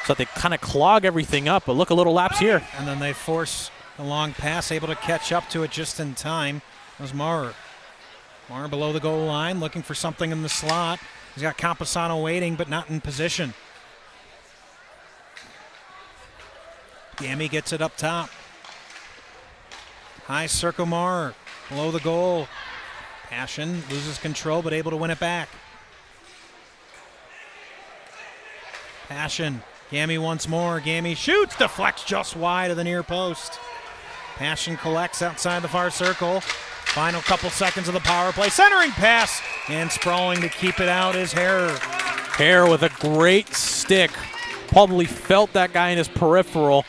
so they kind of clog everything up. But look, a little lapse here. And then they force a long pass, able to catch up to it just in time. That was Maurer. Maurer below the goal line, looking for something in the slot. He's got Camposano waiting, but not in position. Gammy gets it up top. High circle Maurer, below the goal. Passion loses control, but able to win it back. Passion, Gammy once more. Gammy shoots, deflects just wide of the near post. Passion collects outside the far circle. Final couple seconds of the power play. Centering pass, and sprawling to keep it out is Hare. Hare with a great stick. Probably felt that guy in his peripheral.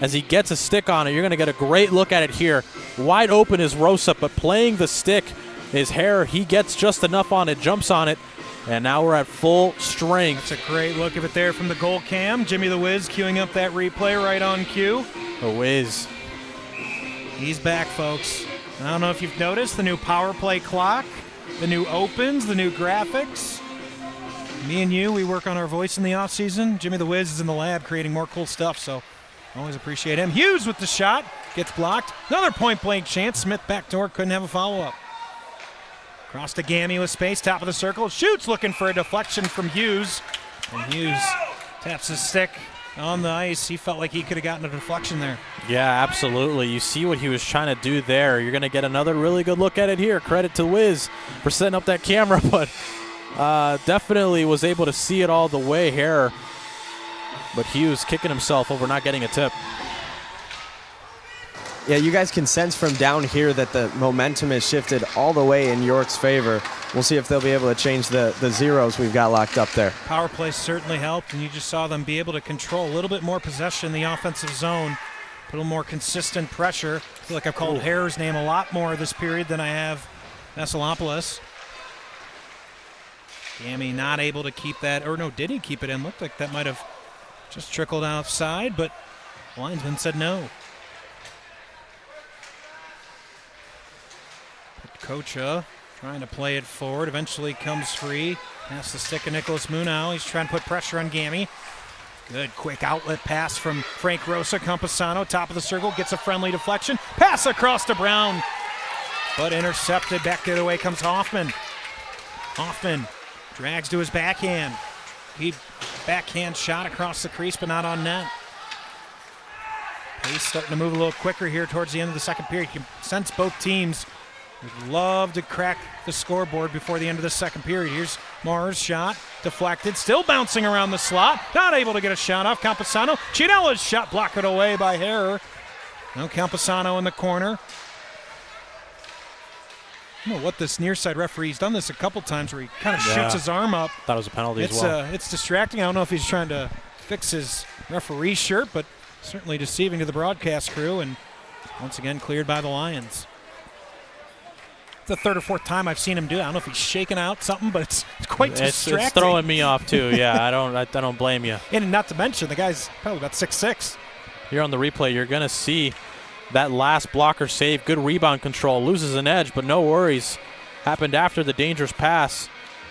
As he gets a stick on it, you're going to get a great look at it here. Wide open is Rosa, but playing the stick is Hare. He gets just enough on it, jumps on it, and now we're at full strength. That's a great look of it there from the goal cam. Jimmy the Wiz queuing up that replay right on cue. The Wiz. He's back, folks. I don't know if you've noticed the new power play clock, the new opens, the new graphics. Me and you, we work on our voice in the off season. Jimmy the Wiz is in the lab creating more cool stuff, so always appreciate him. Hughes with the shot, gets blocked. Another point-blank chance. Smith backdoor, couldn't have a follow-up. Cross to Gammy with space, top of the circle. Shoots, looking for a deflection from Hughes. And Hughes taps his stick on the ice. He felt like he could have gotten a deflection there. Yeah, absolutely. You see what he was trying to do there. You're going to get another really good look at it here. Credit to Wiz for setting up that camera, but definitely was able to see it all the way here. But Hughes kicking himself over not getting a tip. Yeah, you guys can sense from down here that the momentum has shifted all the way in York's favor. We'll see if they'll be able to change the zeros we've got locked up there. Power play certainly helped, and you just saw them be able to control a little bit more possession in the offensive zone, put a little more consistent pressure. I feel like I've called Hare's name a lot more this period than I have Veselopoulos. Gammy not able to keep that, or no, did he keep it in? Looked like that might have just trickled outside, but the linesman said no. Kocha trying to play it forward, eventually comes free. Pass the stick of Nicholas Munau. He's trying to put pressure on Gammy. Good quick outlet pass from Frank Rosa. Campusano, top of the circle, gets a friendly deflection. Pass across to Brown, but intercepted. Back the other way comes Hoffman. Hoffman drags to his backhand. He backhand shot across the crease, but not on net. Pace starting to move a little quicker here towards the end of the second period. You can sense both teams would love to crack the scoreboard before the end of the second period. Here's Mars' shot, deflected, still bouncing around the slot, not able to get a shot off. Campusano, Chinella's shot blocked away by Hare. Now Campusano in the corner. I don't know what this near side referee's done this a couple times where he kind of shoots his arm up. Thought it was a penalty as well. It's distracting. I don't know if he's trying to fix his referee shirt, but certainly deceiving to the broadcast crew, and once again cleared by the Lions. The third or fourth time I've seen him do it. I don't know if he's shaking out something, but it's quite distracting. It's throwing me off too. Yeah, I don't blame you. And not to mention the guy's probably about 6'6". Here on the replay, you're gonna see that last blocker save. Good rebound control. Loses an edge, but no worries. Happened after the dangerous pass.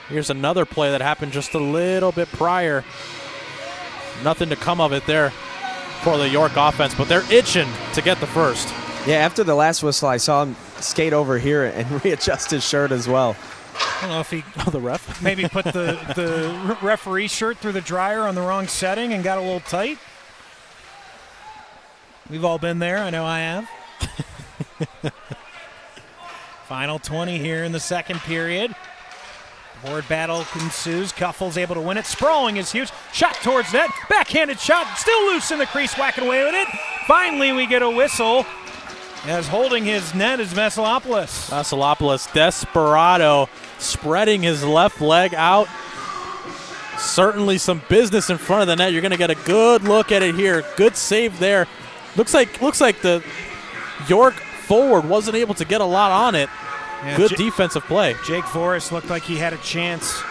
Here's another play that happened just a little bit prior. Nothing to come of it there for the York offense, but they're itching to get the first. Yeah, after the last whistle, I saw him skate over here and readjust his shirt as well. I don't know if he the ref maybe put the referee shirt through the dryer on the wrong setting and got a little tight. We've all been there. I know I have. Final 20 here in the second period. Board battle ensues. Kuffle's able to win it. Sprawling is huge. Shot towards net. Backhanded shot. Still loose in the crease. Whacking away with it. Finally, we get a whistle. As holding his net is Veselopoulos. Veselopoulos, desperado, spreading his left leg out. Certainly some business in front of the net. You're going to get a good look at it here. Good save there. Looks like the York forward wasn't able to get a lot on it. Yeah, good defensive play. Jake Forrest looked like he had a chance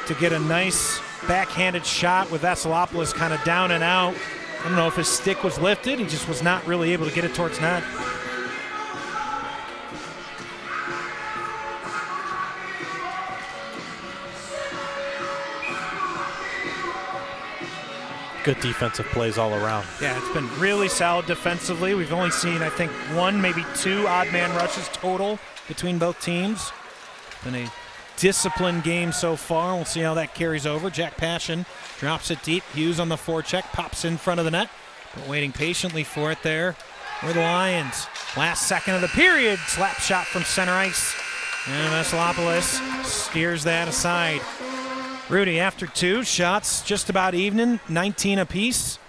to get a nice backhanded shot with Veselopoulos kind of down and out. I don't know if his stick was lifted. He just was not really able to get it towards net. Good defensive plays all around. Yeah, it's been really solid defensively. We've only seen, I think, one, maybe two odd man rushes total between both teams. Been a disciplined game so far. We'll see how that carries over. Jack Passion drops it deep. Hughes on the forecheck, pops in front of the net, but waiting patiently for it there were the Lions. Last second of the period, slap shot from center ice. And Veselopoulos steers that aside. Rudy, after two shots, just about even, 19 apiece.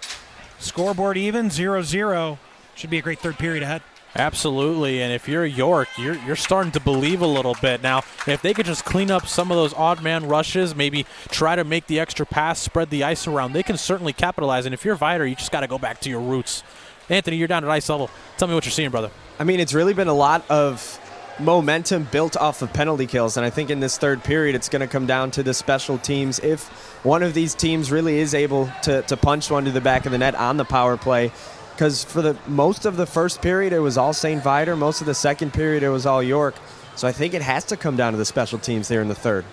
Scoreboard even, 0-0. Should be a great third period ahead. Absolutely, and if you're York, you're starting to believe a little bit. Now, if they could just clean up some of those odd man rushes, maybe try to make the extra pass, spread the ice around, they can certainly capitalize. And if you're Viator, you just got to go back to your roots. Anthony, you're down at ice level. Tell me what you're seeing, brother. I mean, it's really been a lot of momentum built off of penalty kills, and I think in this third period it's going to come down to the special teams. If one of these teams really is able to punch one to the back of the net on the power play, because for the most of the first period it was all St. Viator, most of the second period it was all York, so I think it has to come down to the special teams there in the third.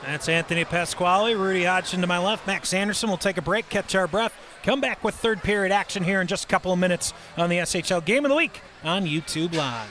That's Anthony Pasquale, Rudy Hodgson to my left, Max Anderson. We'll take a break, catch our breath, come back with third period action here in just a couple of minutes on the SHL Game of the Week on YouTube Live.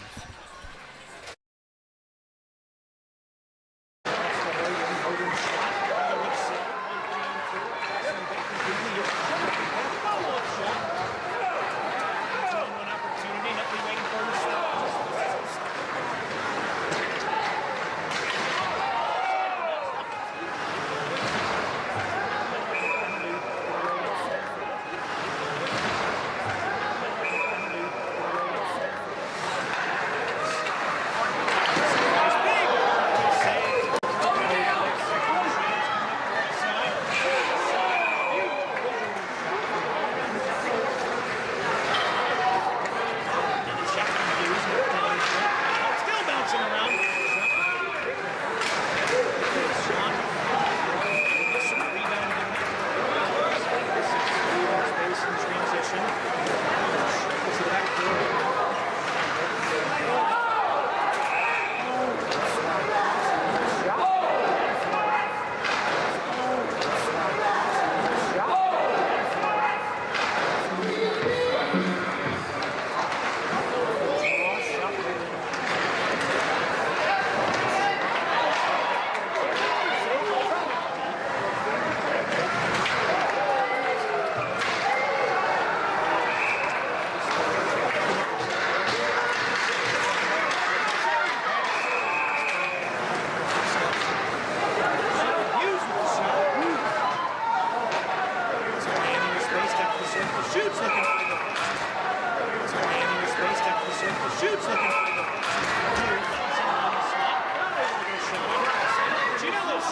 Shoots looking for the defense. Man in the space, back to the circle. Shoots looking for the defense. Gino, those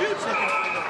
shoots, looking for the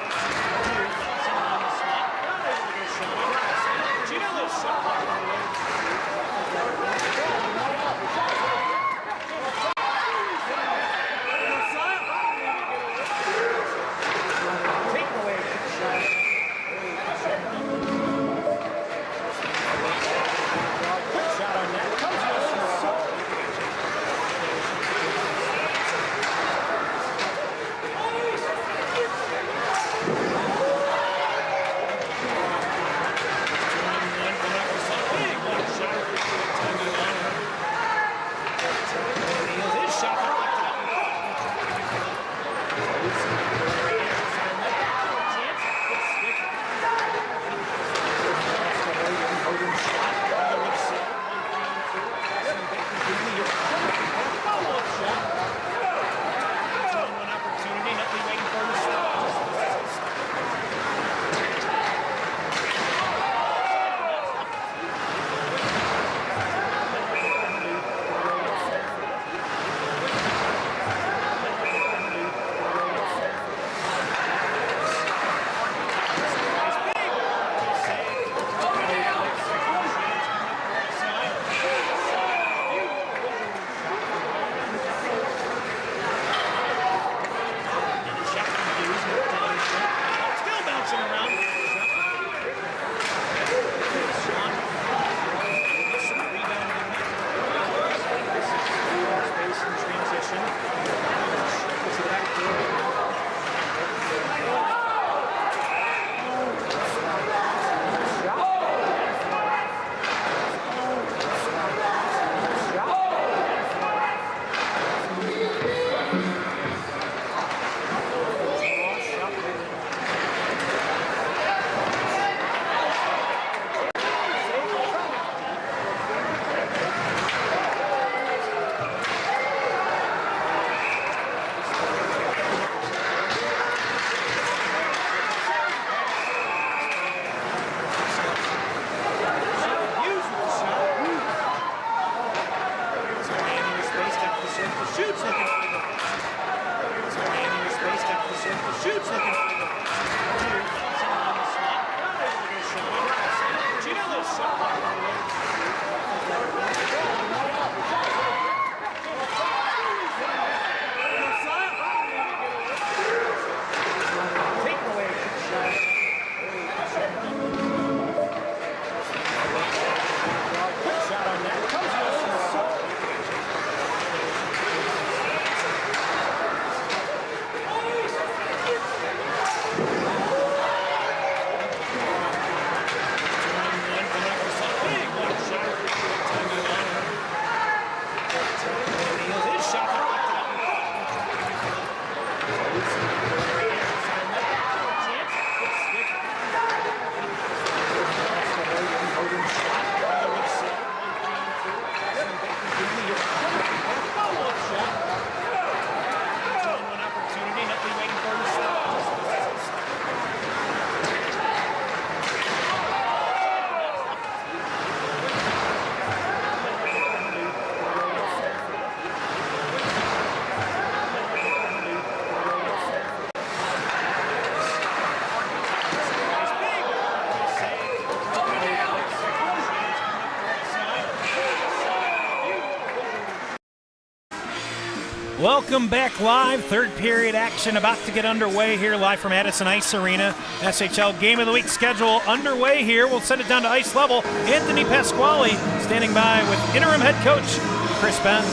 Welcome back live. Third period action about to get underway here live from Addison Ice Arena. SHL Game of the Week schedule underway here. We'll send it down to ice level. Anthony Pasquale standing by with interim head coach Chris Benz.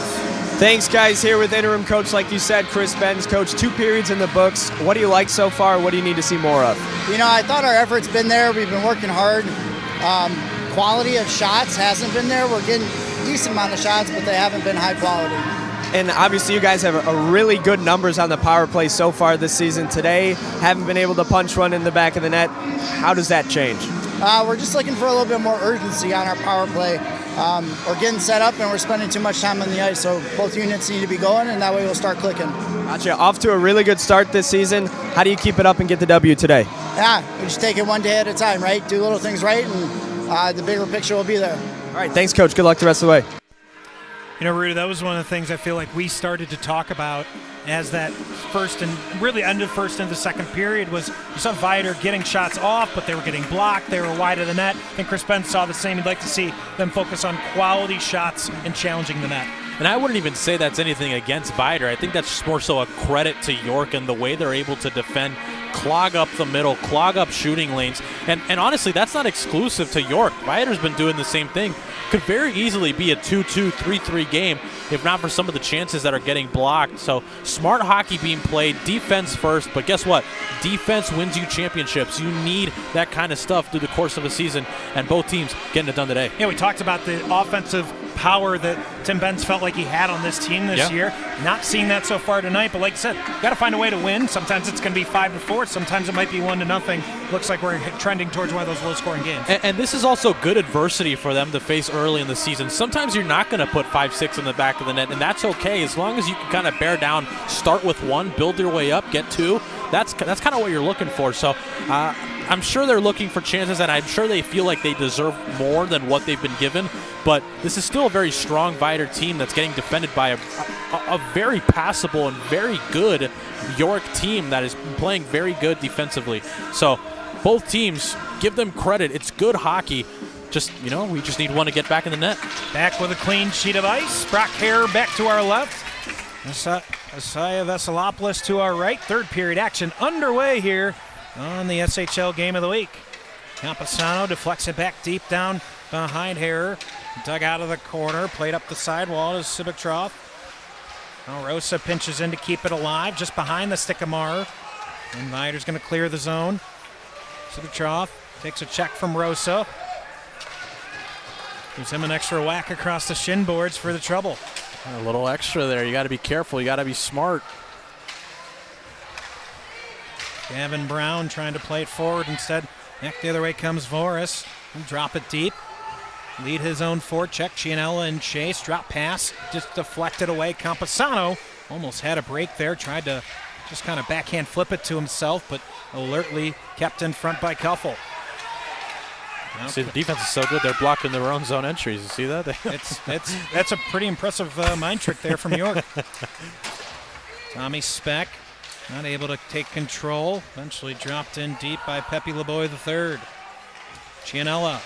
Thanks, guys. Here with interim coach, like you said, Chris Benz. Coach, 2 periods in the books. What do you like so far? What do you need to see more of? You know, I thought our effort's been there. We've been working hard. Quality of shots hasn't been there. We're getting a decent amount of shots, but they haven't been high quality. And obviously you guys have a really good numbers on the power play so far this season. Today, haven't been able to punch one in the back of the net. How does that change? We're just looking for a little bit more urgency on our power play. We're getting set up and we're spending too much time on the ice, so both units need to be going, and that way we'll start clicking. Gotcha. Off to a really good start this season. How do you keep it up and get the W today? Yeah, we just take it one day at a time, right? Do little things right, and the bigger picture will be there. All right, thanks, Coach. Good luck the rest of the way. You know, Rudy, that was one of the things I feel like we started to talk about as that first and really end of first into the second period was you saw Viator getting shots off, but they were getting blocked. They were wide of the net. I think Chris Ben saw the same. He'd like to see them focus on quality shots and challenging the net. And I wouldn't even say that's anything against Viator. I think that's just more so a credit to York and the way they're able to defend, clog up the middle, clog up shooting lanes. And honestly, that's not exclusive to York. Viator's been doing the same thing. Could very easily be a 2-2, 3-3 game if not for some of the chances that are getting blocked. So smart hockey being played, defense first, but guess what? Defense wins you championships. You need that kind of stuff through the course of a season, and both teams getting it done today. Yeah, we talked about the offensive power that Tim Benz felt like he had on this team this year. Not seeing that so far tonight, but like I said, got to find a way to win. Sometimes it's going to be 5-4. Sometimes it might be 1-0. Looks like we're trending towards one of those low-scoring games. And this is also good adversity for them to face early in the season. Sometimes you're not going to put 5-6 in the back of the net, and that's okay as long as you can kind of bear down, start with 1, build your way up, get 2. That's kind of what you're looking for. So I'm sure they're looking for chances, and I'm sure they feel like they deserve more than what they've been given. But this is still a very strong Viator team that's getting defended by a very passable and very good York team that is playing very good defensively. So both teams, give them credit. It's good hockey. Just, we just need one to get back in the net. Back with a clean sheet of ice. Brock Hare back to our left. Isaiah Veselopoulos to our right. Third period action underway here on the SHL Game of the Week. Camposano deflects it back deep down behind Hare. Dug out of the corner, played up the sidewall to Sibitrov. Rosa pinches in to keep it alive, just behind the stick of Marr. And Viator's going to clear the zone. Sibitrov takes a check from Rosa. Gives him an extra whack across the shin boards for the trouble. A little extra there. You got to be careful. You got to be smart. Gavin Brown trying to play it forward. Instead, back the other way comes Voris. He'll drop it deep. Lead his own forecheck. Cianella and Chase. Drop pass. Just deflected away. Camposano almost had a break there. Tried to just kind of backhand flip it to himself, but alertly kept in front by Kuffel. See, the defense is so good, they're blocking their own zone entries. You see that? That's a pretty impressive mind trick there from York. Tommy Speck not able to take control. Eventually dropped in deep by Pepe Leboy III. Cianella.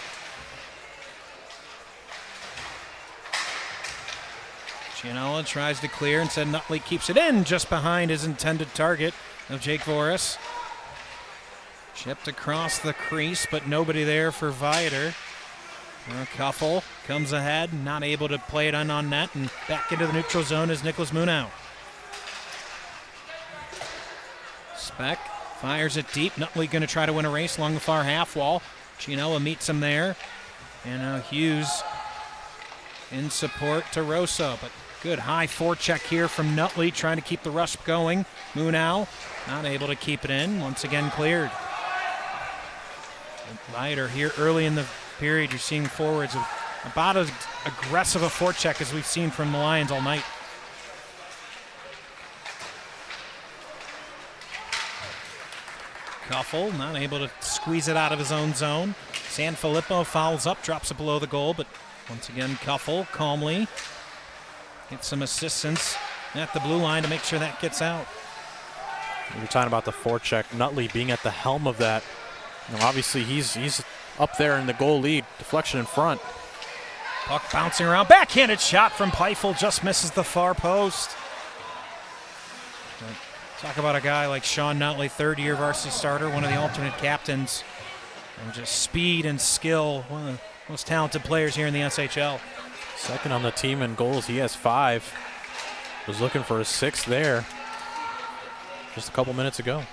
Cianella tries to clear. Instead, Nutley keeps it in just behind his intended target of Jake Voris. Chipped across the crease, but nobody there for Viator. Kuffel comes ahead, not able to play it on net, and back into the neutral zone is Nicholas Munau. Speck fires it deep. Nutley going to try to win a race along the far half wall. Cianella meets him there. And now Hughes in support to Rosa, but good high forecheck here from Nutley, trying to keep the rush going. Munau not able to keep it in. Once again cleared. Viator here early in the period. You're seeing forwards with about as aggressive a forecheck as we've seen from the Lions all night. Kuffel not able to squeeze it out of his own zone. Sanfilippo fouls up, drops it below the goal, but once again Kuffel calmly gets some assistance at the blue line to make sure that gets out. We were talking about the forecheck. Nutley being at the helm of that. Obviously, he's up there in the goal lead. Deflection in front. Puck bouncing around. Backhanded shot from Peifel. Just misses the far post. Talk about a guy like Sean Nutley, third-year varsity starter, one of the alternate captains. And just speed and skill. One of the most talented players here in the SHL. Second on the team in goals. He has 5. Was looking for a 6th there just a couple minutes ago.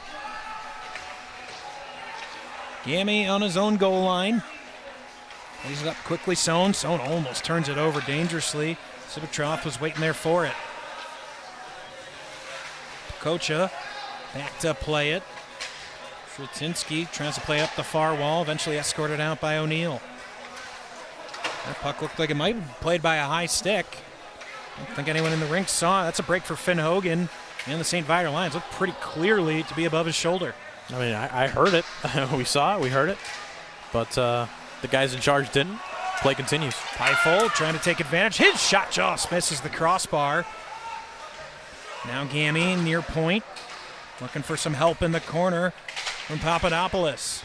Gammy on his own goal line. Plays it up quickly. Sohn almost turns it over dangerously. Sibitrov was waiting there for it. Kocha back to play it. Shrutinsky tries to play up the far wall, eventually escorted out by O'Neill. That puck looked like it might have been played by a high stick. I don't think anyone in the rink saw it. That's a break for Finn Hogan, and the St. Viator Lions looked pretty clearly to be above his shoulder. I mean, I heard it. We saw it. We heard it. But the guys in charge didn't. Play continues. Peifel trying to take advantage. His shot just misses the crossbar. Now Gammy near point. Looking for some help in the corner from Papadopoulos.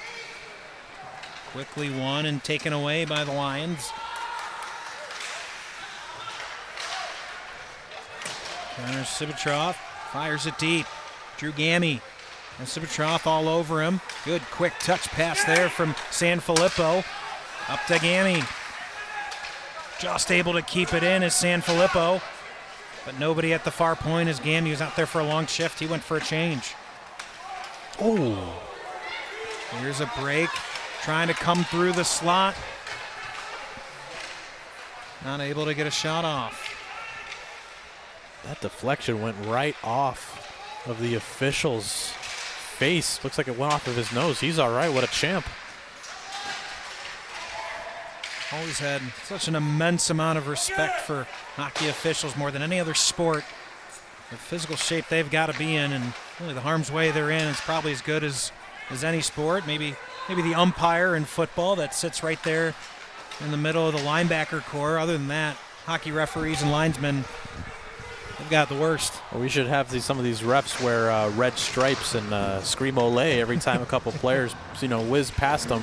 Quickly won and taken away by the Lions. There's Sibitrov, fires it deep. Drew Gammy. And Sibitrov all over him. Good quick touch pass there from Sanfilippo. Up to Gammy. Just able to keep it in is Sanfilippo. But nobody at the far point as Gammy was out there for a long shift. He went for a change. Oh. Here's a break. Trying to come through the slot. Not able to get a shot off. That deflection went right off of the official's face. Looks like it went off of his nose. He's all right. What a champ. Always had such an immense amount of respect for hockey officials, more than any other sport. The physical shape they've got to be in, and really the harm's way they're in is probably as good as any sport. Maybe the umpire in football that sits right there in the middle of the linebacker core. Other than that, hockey referees and linesmen, they've got the worst. Well, we should have some of these refs wear red stripes and scream "Olay" every time a couple players, whiz past them.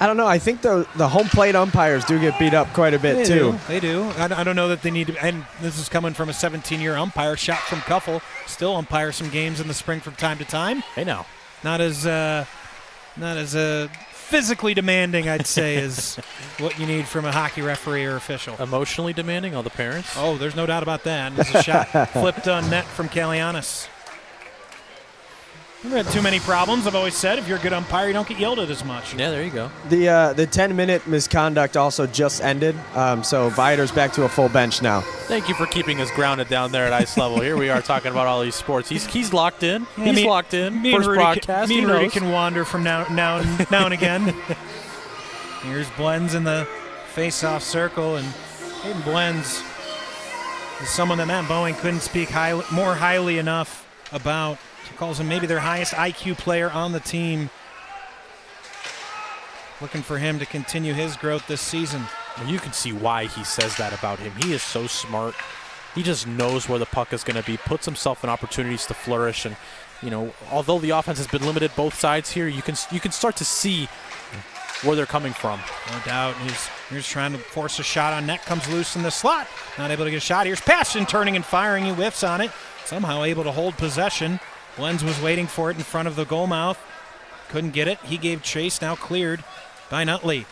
I don't know. I think the home plate umpires do get beat up quite a bit, too. They do. I don't know that they need to. And this is coming from a 17-year umpire, shot from Kuffel. Still umpire some games in the spring from time to time. Hey, now. Not as physically demanding, I'd say, as what you need from a hockey referee or official. Emotionally demanding, all the parents? Oh, there's no doubt about that. There's a shot flipped on net from Kalianis. We've had too many problems. I've always said if you're a good umpire, you don't get yelled at as much. Yeah, there you go. The 10-minute misconduct also just ended, so Viator's back to a full bench now. Thank you for keeping us grounded down there at ice level. Here we are talking about all these sports. He's locked in. Yeah, he's locked in. Me First and broadcast. Me and Rudy can wander from now and again. Here's Blends in the face-off circle, and Hayden Blends is someone that Matt Boeing couldn't speak more highly enough about. He calls him maybe their highest IQ player on the team. Looking for him to continue his growth this season. Well, you can see why he says that about him. He is so smart. He just knows where the puck is going to be, puts himself in opportunities to flourish. And, although the offense has been limited both sides here, you can start to see where they're coming from. No doubt. He's trying to force a shot on net. Comes loose in the slot. Not able to get a shot. Here's Passion turning and firing. He whiffs on it. Somehow able to hold possession. Lenz was waiting for it in front of the goal mouth. Couldn't get it. He gave chase. Now cleared by Nutley.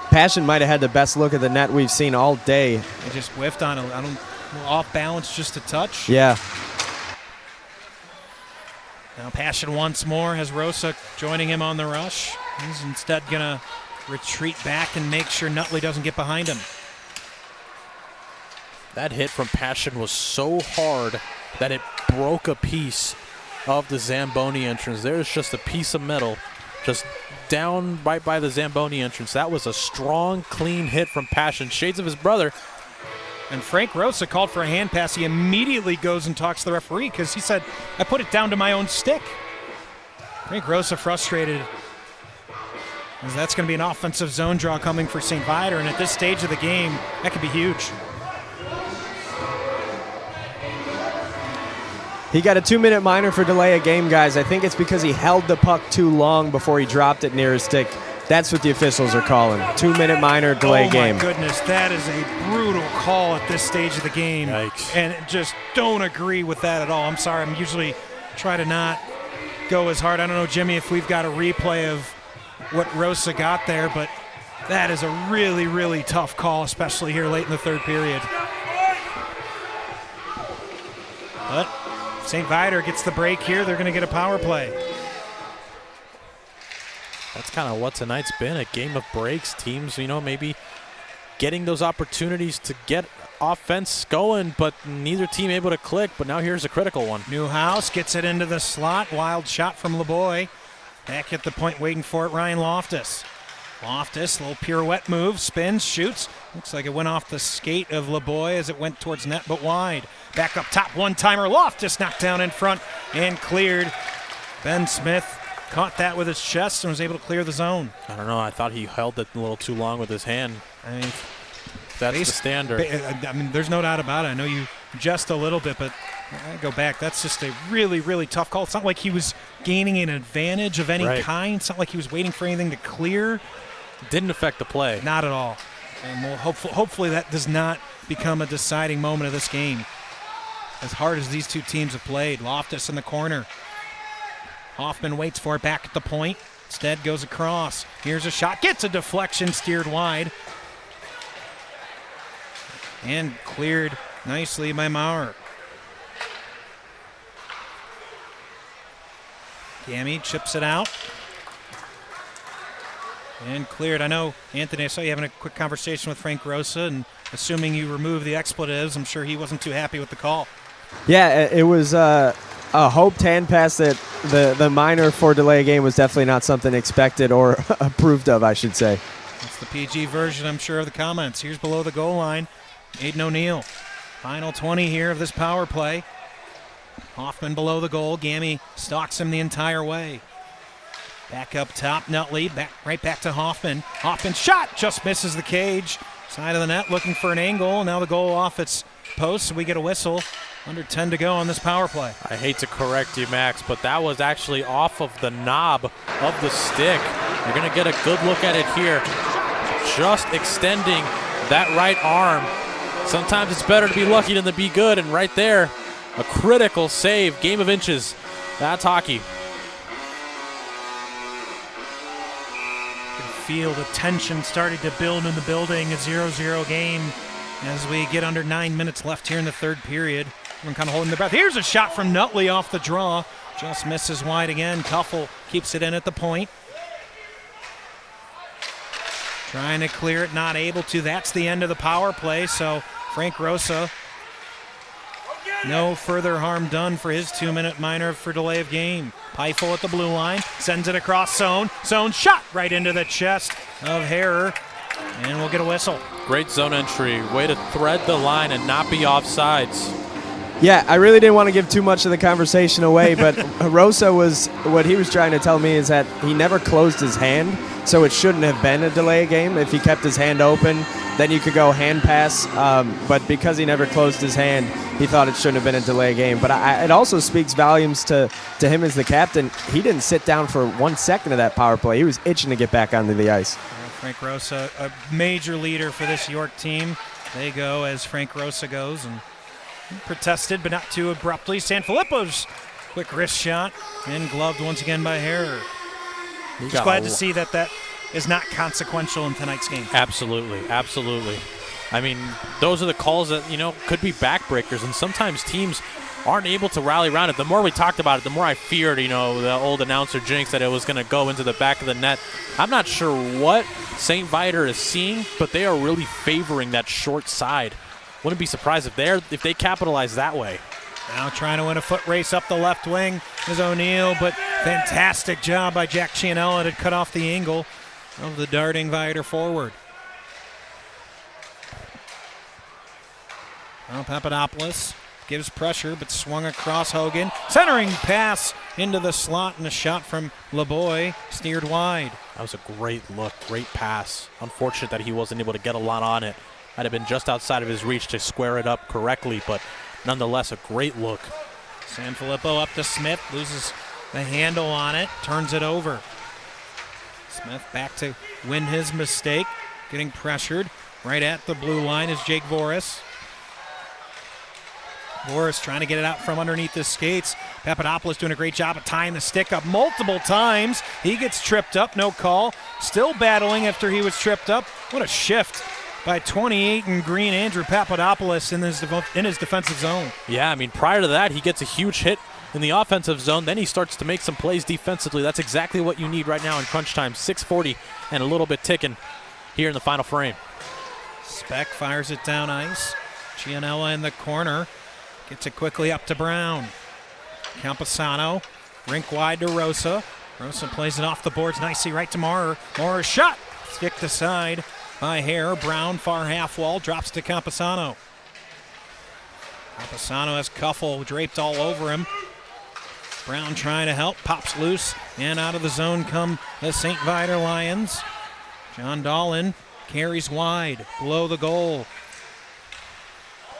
Passion might have had the best look at the net we've seen all day. He just whiffed on it. Off balance just a touch. Yeah. Now Passion once more has Rosa joining him on the rush. He's instead going to retreat back and make sure Nutley doesn't get behind him. That hit from Passion was so hard that it broke a piece of the Zamboni entrance. There's just a piece of metal just down right by the Zamboni entrance. That was a strong, clean hit from Passion. Shades of his brother. And Frank Rosa called for a hand pass. He immediately goes and talks to the referee because he said, I put it down to my own stick. Frank Rosa frustrated. As that's going to be an offensive zone draw coming for St. Viator, and at this stage of the game, that could be huge. He got a 2-minute minor for delay of game, guys. I think it's because he held the puck too long before he dropped it near his stick. That's what the officials are calling. 2-minute minor, delay game. Oh, my goodness. That is a brutal call at this stage of the game. Yikes. And just don't agree with that at all. I'm sorry. I'm usually try to not go as hard. I don't know, Jimmy, if we've got a replay of what Rosa got there, but that is a really, really tough call, especially here late in the third period. But St. Viator gets the break here. They're going to get a power play. That's kind of what tonight's been, a game of breaks. Teams, maybe getting those opportunities to get offense going, but neither team able to click. But now here's a critical one. Newhouse gets it into the slot. Wild shot from LeBoy. Back at the point waiting for it, Ryan Loftus. Loftus, little pirouette move, spins, shoots. Looks like it went off the skate of LeBoy as it went towards net, but wide. Back up top, one-timer. Loftus knocked down in front and cleared. Ben Smith caught that with his chest and was able to clear the zone. I don't know. I thought he held it a little too long with his hand. I mean, That's the standard. I mean, there's no doubt about it. I know you just a little bit, but I go back. That's just a really, really tough call. It's not like he was gaining an advantage of any kind. It's not like he was waiting for anything to clear. Didn't affect the play. Not at all. And we'll hopefully that does not become a deciding moment of this game. As hard as these two teams have played. Loftus in the corner. Hoffman waits for it back at the point. Instead goes across. Here's a shot. Gets a deflection, steered wide. And cleared nicely by Maurer. Gammy chips it out. And cleared. I know, Anthony, I saw you having a quick conversation with Frank Rosa, and assuming you remove the expletives, I'm sure he wasn't too happy with the call. Yeah, it was a hoped hand pass that the minor for delay game was definitely not something expected or approved of, I should say. It's the PG version, I'm sure, of the comments. Here's below the goal line, Aiden O'Neill. Final 20 here of this power play. Hoffman below the goal. Gammy stalks him the entire way. Back up top, Nutley, right back to Hoffman. Hoffman shot, just misses the cage. Side of the net, looking for an angle. Now the goal off its post, so we get a whistle. Under 10 to go on this power play. I hate to correct you, Max, but that was actually off of the knob of the stick. You're going to get a good look at it here. Just extending that right arm. Sometimes it's better to be lucky than to be good, and right there, a critical save. Game of inches. That's hockey. You can feel the tension starting to build in the building. A 0-0 game as we get under 9 minutes left here in the third period. Everyone kind of holding their breath. Here's a shot from Nutley off the draw. Just misses wide again. Kuffel keeps it in at the point. Trying to clear it, not able to. That's the end of the power play. So Frank Rosa, no further harm done for his 2-minute minor for delay of game. Peifel at the blue line, sends it across zone. Zone shot right into the chest of Harrer, and we'll get a whistle. Great zone entry. Way to thread the line and not be offsides. Yeah, I really didn't want to give too much of the conversation away, but Rosa what he was trying to tell me is that he never closed his hand, so it shouldn't have been a delay game. If he kept his hand open, then you could go hand pass, but because he never closed his hand, he thought it shouldn't have been a delay game. But it also speaks volumes to him as the captain. He didn't sit down for 1 second of that power play. He was itching to get back onto the ice. Frank Rosa, a major leader for this York team. They go as Frank Rosa goes, and protested, but not too abruptly. Sanfilippo's quick wrist shot, and gloved once again by Harrer. Just glad to see that is not consequential in tonight's game. Absolutely, absolutely. I mean, those are the calls that, could be backbreakers, and sometimes teams aren't able to rally around it. The more we talked about it, the more I feared, the old announcer jinx that it was going to go into the back of the net. I'm not sure what St. Viator is seeing, but they are really favoring that short side. Wouldn't be surprised if they capitalize that way. Now trying to win a foot race up the left wing is O'Neill, but fantastic job by Jack Cianella to cut off the angle of the darting Viator forward. Well, Papadopoulos gives pressure, but swung across Hogan. Centering pass into the slot, and a shot from LeBoy, steered wide. That was a great look, great pass. Unfortunate that he wasn't able to get a lot on it. Might have been just outside of his reach to square it up correctly, but nonetheless, a great look. Sanfilippo up to Smith, loses the handle on it, turns it over. Smith back to win his mistake, getting pressured. Right at the blue line is Jake Voris. Voris trying to get it out from underneath the skates. Papadopoulos doing a great job of tying the stick up multiple times. He gets tripped up, no call. Still battling after he was tripped up. What a shift by 28 in green, Andrew Papadopoulos in his defensive zone. Yeah, I mean, prior to that, he gets a huge hit in the offensive zone. Then he starts to make some plays defensively. That's exactly what you need right now in crunch time. 6:40 and a little bit ticking here in the final frame. Speck fires it down ice. Cianella in the corner. Gets it quickly up to Brown. Campusano, rink wide to Rosa. Rosa plays it off the boards nicely right to Maurer. Maurer's shot, kicked aside by Hare. Brown, far half wall, drops to Campusano. Campusano has Kuffel draped all over him. Brown trying to help, pops loose, and out of the zone come the St. Viator Lions. John Dolan Carries wide, below the goal.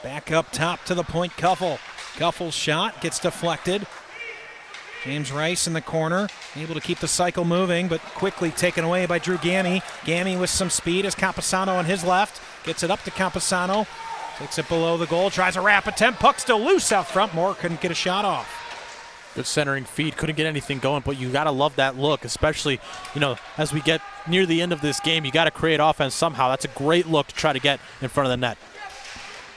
Back up top to the point, Kuffel. Kuffel's shot gets deflected. James Rice in the corner, able to keep the cycle moving, but quickly taken away by Drew Gamme. Gamme with some speed as Camposano on his left. Gets it up to Camposano. Takes it below the goal, tries a wrap attempt. Puck still loose out front. Moore couldn't get a shot off. Good centering feed, couldn't get anything going, but you got to love that look, especially, as we get near the end of this game, you got to create offense somehow. That's a great look to try to get in front of the net.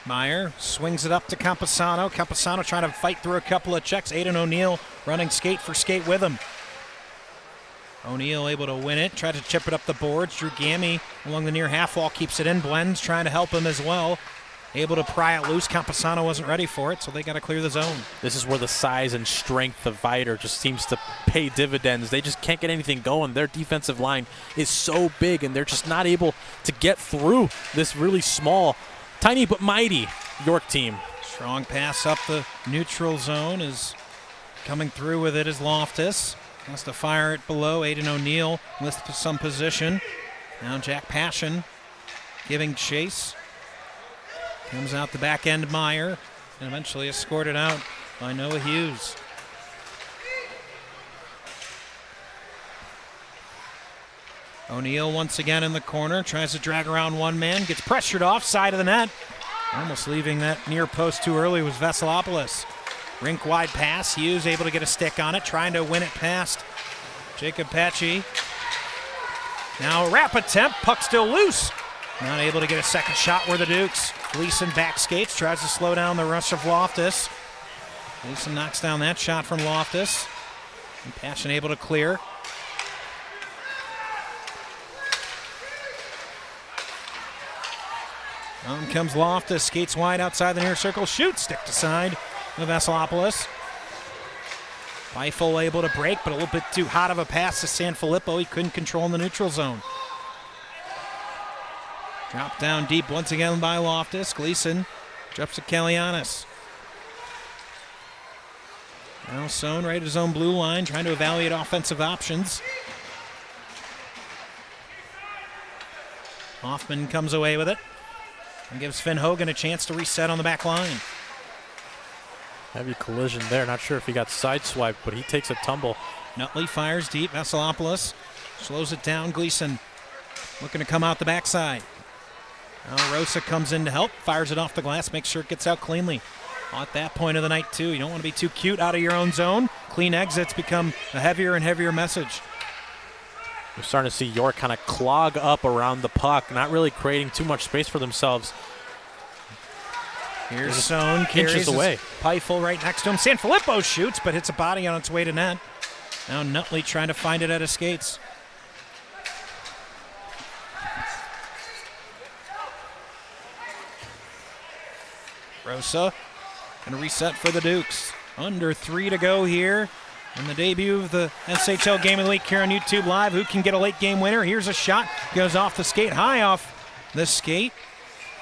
Meyer swings it up to Camposano. Camposano trying to fight through a couple of checks. Aiden O'Neill running skate for skate with him. O'Neill able to win it, tried to chip it up the boards. Drew Gamme along the near half wall keeps it in. Blends trying to help him as well. Able to pry it loose. Camposano wasn't ready for it, so they got to clear the zone. This is where the size and strength of Viator just seems to pay dividends. They just can't get anything going. Their defensive line is so big, and they're just not able to get through this really small, tiny but mighty York team. Strong pass up the neutral zone is coming through with it is Loftus. Has to fire it below. Aiden O'Neill with some position. Now Jack Passion giving chase. Comes out the back end, Meyer, and eventually escorted out by Noah Hughes. O'Neill once again in the corner, tries to drag around one man, gets pressured off side of the net. Almost leaving that near post too early was Veselopoulos. Rink wide pass, Hughes able to get a stick on it, trying to win it past Jacob Patchy. Now a wrap attempt, puck still loose. Not able to get a second shot where the Dukes. Gleason back skates, tries to slow down the rush of Loftus. Gleason knocks down that shot from Loftus. And Passion able to clear. On comes Loftus, skates wide outside the near circle, shoots, stick to side of Veselopoulos. Feifel able to break, but a little bit too hot of a pass to Sanfilippo. He couldn't control in the neutral zone. Dropped down deep once again by Loftus. Gleason drops to Kalianis. Now Sohn right at his own blue line, trying to evaluate offensive options. Hoffman comes away with it and gives Finn Hogan a chance to reset on the back line. Heavy collision there. Not sure if he got sideswiped, but he takes a tumble. Nutley fires deep. Veselopoulos slows it down. Gleason looking to come out the backside. Now Rosa comes in to help, fires it off the glass, makes sure it gets out cleanly. At that point of the night, too, you don't want to be too cute out of your own zone. Clean exits become a heavier and heavier message. We're starting to see York kind of clog up around the puck, not really creating too much space for themselves. Here's Sohn, carries away. Feifel right next to him. Sanfilippo shoots, but hits a body on its way to net. Now Nutley trying to find it at his skates. Rosa going to reset for the Dukes. Under 3 to go here in the debut of the SHL Game of the Week here on YouTube Live. Who can get a late game winner? Here's a shot. Goes off the skate, high off the skate.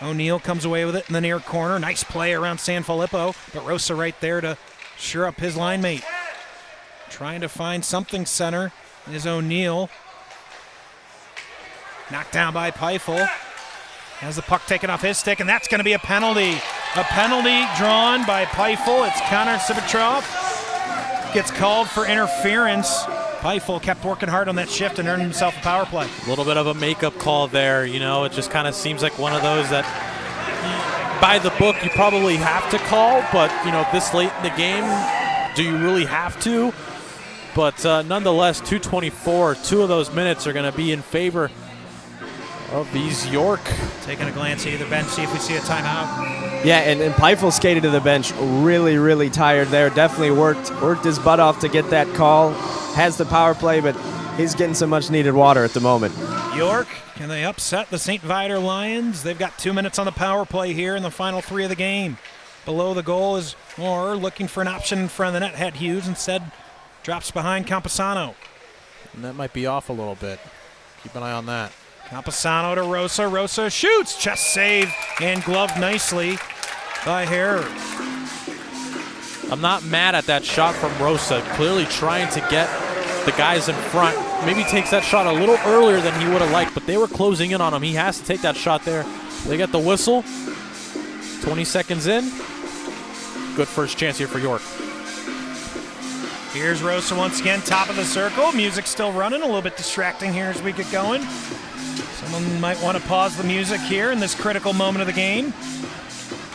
O'Neill comes away with it in the near corner. Nice play around Sanfilippo, but Rosa right there to sure up his line mate. Trying to find something center is O'Neill. Knocked down by Feifel. Has the puck taken off his stick, and that's going to be a penalty. A penalty drawn by Feifel. It's Connor Sivitrov. Gets called for interference. Feifel kept working hard on that shift and earned himself a power play. A little bit of a makeup call there. It just kind of seems like one of those that by the book you probably have to call, but, this late in the game, do you really have to? But nonetheless, 2:24, 2 of those minutes are going to be in favor of these York. Taking a glance at either bench, see if we see a timeout. Yeah, and Feifel skated to the bench really, really tired there. Definitely worked his butt off to get that call. Has the power play, but he's getting some much-needed water at the moment. York, can they upset the St. Viator Lions? They've got 2 minutes on the power play here in the final 3 of the game. Below the goal is Moore looking for an option in front of the net. Had Hughes instead drops behind Camposano. And that might be off a little bit. Keep an eye on that. Camposano to Rosa. Rosa shoots. Chest save and gloved nicely by Harrer. I'm not mad at that shot from Rosa. Clearly trying to get the guys in front. Maybe takes that shot a little earlier than he would have liked, but they were closing in on him. He has to take that shot there. They get the whistle. 20 seconds in. Good first chance here for York. Here's Rosa once again, top of the circle. Music still running, a little bit distracting here as we get going. Someone might want to pause the music here in this critical moment of the game.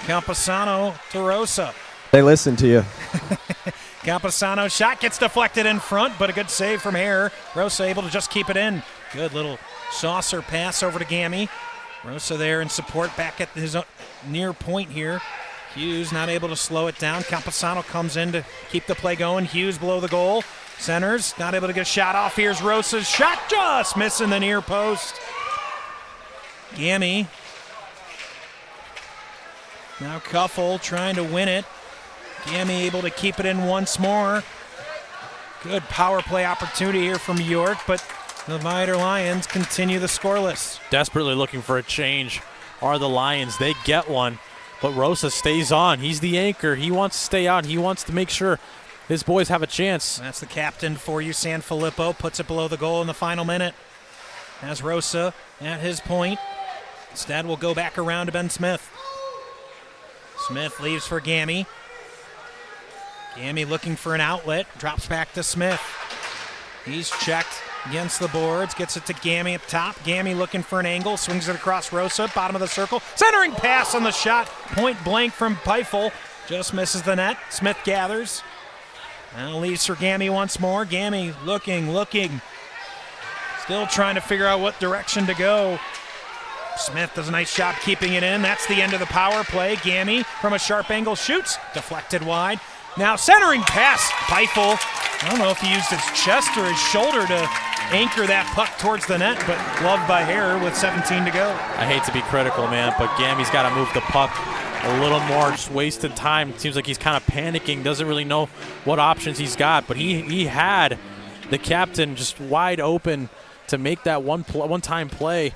Camposano to Rosa. They listen to you. Camposano's shot gets deflected in front, but a good save from Hare. Rosa able to just keep it in. Good little saucer pass over to Gammy. Rosa there in support back at his near point here. Hughes not able to slow it down. Camposano comes in to keep the play going. Hughes below the goal. Centers, not able to get a shot off. Here's Rosa's shot, just missing the near post. Gammy. Now Cuffle trying to win it. Gammy able to keep it in once more. Good power play opportunity here from York, but the Viator Lions continue the scoreless. Desperately looking for a change are the Lions. They get one, but Rosa stays on. He's the anchor. He wants to stay out. He wants to make sure his boys have a chance. That's the captain for you, Sanfilippo. Puts it below the goal in the final minute. Has Rosa at his point. Instead, we'll go back around to Ben Smith. Smith leaves for Gammy. Gammy looking for an outlet. Drops back to Smith. He's checked against the boards. Gets it to Gammy up top. Gammy looking for an angle. Swings it across Rosa. Bottom of the circle. Centering pass on the shot. Point blank from Peifel. Just misses the net. Smith gathers. Now leaves for Gammy once more. Gammy looking. Still trying to figure out what direction to go. Smith does a nice job keeping it in. That's the end of the power play. Gammy from a sharp angle shoots. Deflected wide. Now centering pass. Peifel. I don't know if he used his chest or his shoulder to anchor that puck towards the net, but gloved by Hare with 17 to go. I hate to be critical, man, but Gammy's got to move the puck a little more, just wasted time. It seems like he's kind of panicking, doesn't really know what options he's got, but he had the captain just wide open to make that one-time play.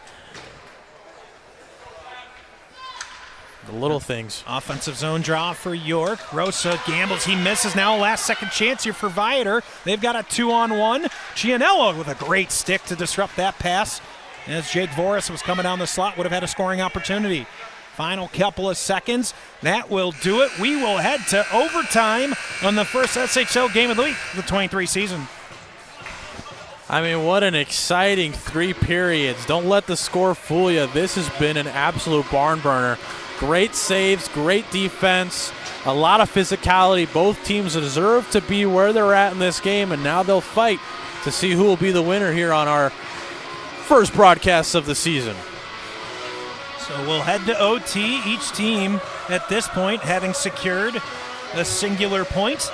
The little things. Offensive zone draw for York. Rosa gambles. He misses now. Last second chance here for Viator. They've got a 2-on-1. Gianello with a great stick to disrupt that pass. As Jake Voris was coming down the slot, would have had a scoring opportunity. Final couple of seconds. That will do it. We will head to overtime on the first SHL game of the week of the 23 season. I mean, what an exciting 3 periods. Don't let the score fool you. This has been an absolute barn burner. Great saves, great defense, a lot of physicality. Both teams deserve to be where they're at in this game, and now they'll fight to see who will be the winner here on our first broadcast of the season. So we'll head to OT. Each team at this point having secured a singular point.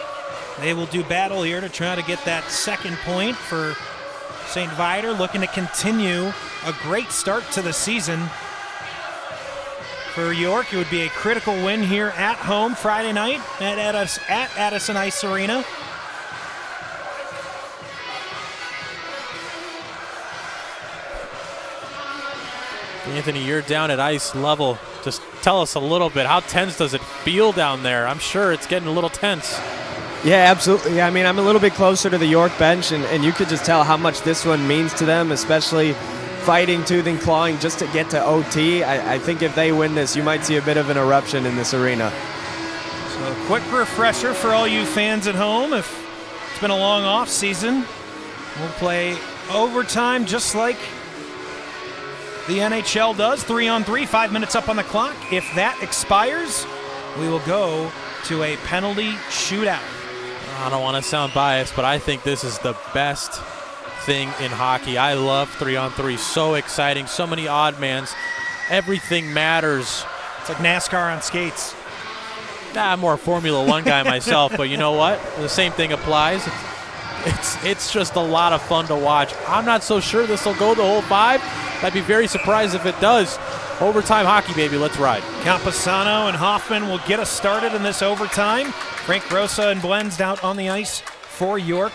They will do battle here to try to get that second point for St. Viator, looking to continue a great start to the season. For York, it would be a critical win here at home Friday night at Addison Ice Arena. Anthony, you're down at ice level. Just tell us a little bit. How tense does it feel down there? I'm sure it's getting a little tense. Yeah, absolutely. I mean, I'm a little bit closer to the York bench, and you could just tell how much this one means to them, especially fighting tooth and clawing just to get to OT. I think if they win this, you might see a bit of an eruption in this arena. So a quick refresher for all you fans at home. If it's been a long off season, we'll play overtime just like the NHL does. 3-on-3, 5 minutes up on the clock. If that expires, we will go to a penalty shootout. I don't want to sound biased, but I think this is the best thing in hockey. I love 3-on-3. So exciting. So many odd mans. Everything matters. It's like NASCAR on skates. I'm more a Formula One guy myself, but you know what? The same thing applies. It's just a lot of fun to watch. I'm not so sure this will go the whole 5. I'd be very surprised if it does. Overtime hockey, baby. Let's ride. Camposano and Hoffman will get us started in this overtime. Frank Rosa and Blends out on the ice for York.